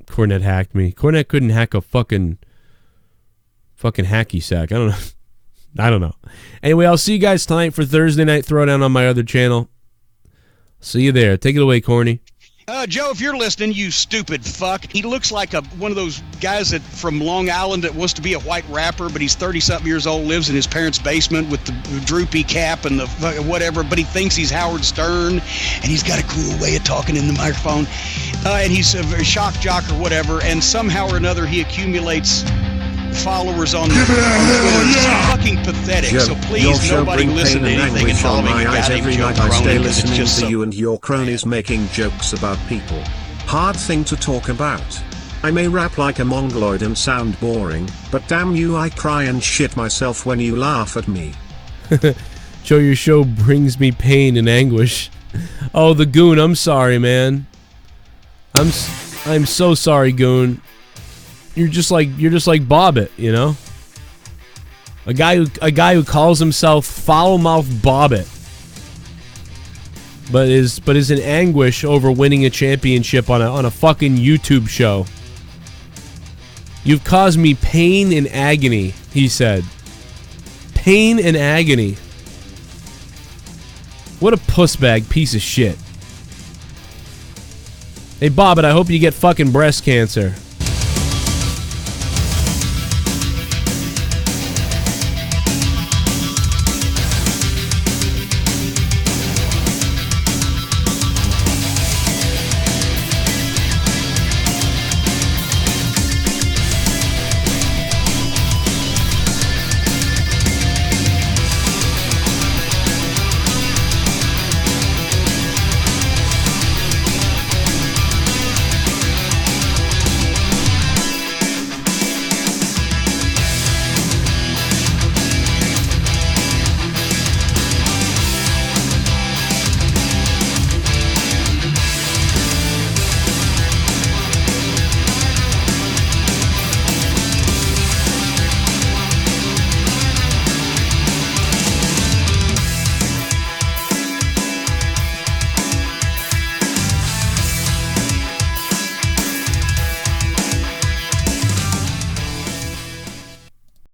[SPEAKER 4] Cornette hacked me. Cornette couldn't hack a fucking hacky sack. I don't know. Anyway, I'll see you guys tonight for Thursday Night Throwdown on my other channel. See you there. Take it away, Corny.
[SPEAKER 2] Joe, if you're listening, you stupid fuck. He looks like one of those guys that from Long Island that wants to be a white rapper, but he's 30-something years old, lives in his parents' basement with the droopy cap and the whatever, but he thinks he's Howard Stern, and he's got a cool way of talking in the microphone, and he's a shock jock or whatever, and somehow or another he accumulates followers on Twitter. It's fucking pathetic.
[SPEAKER 8] Joe,
[SPEAKER 2] so please, nobody listen to anything involving a guy named Joe
[SPEAKER 8] I stay
[SPEAKER 2] Cronin,
[SPEAKER 8] listening
[SPEAKER 2] just
[SPEAKER 8] to
[SPEAKER 2] so
[SPEAKER 8] you and your cronies making jokes about people. Hard thing to talk about. I may rap like a mongoloid and sound boring, but damn you, I cry and shit myself when you laugh at me.
[SPEAKER 4] Joe, your show brings me pain and anguish. Oh, the Goon, I'm sorry, man. I'm so sorry, Goon. You're just like Bobbit, you know? A guy who calls himself foul-mouthed Bobbit, but is in anguish over winning a championship on a fucking YouTube show. You've caused me pain and agony, he said. Pain and agony. What a pussbag piece of shit. Hey, Bobbit, I hope you get fucking breast cancer.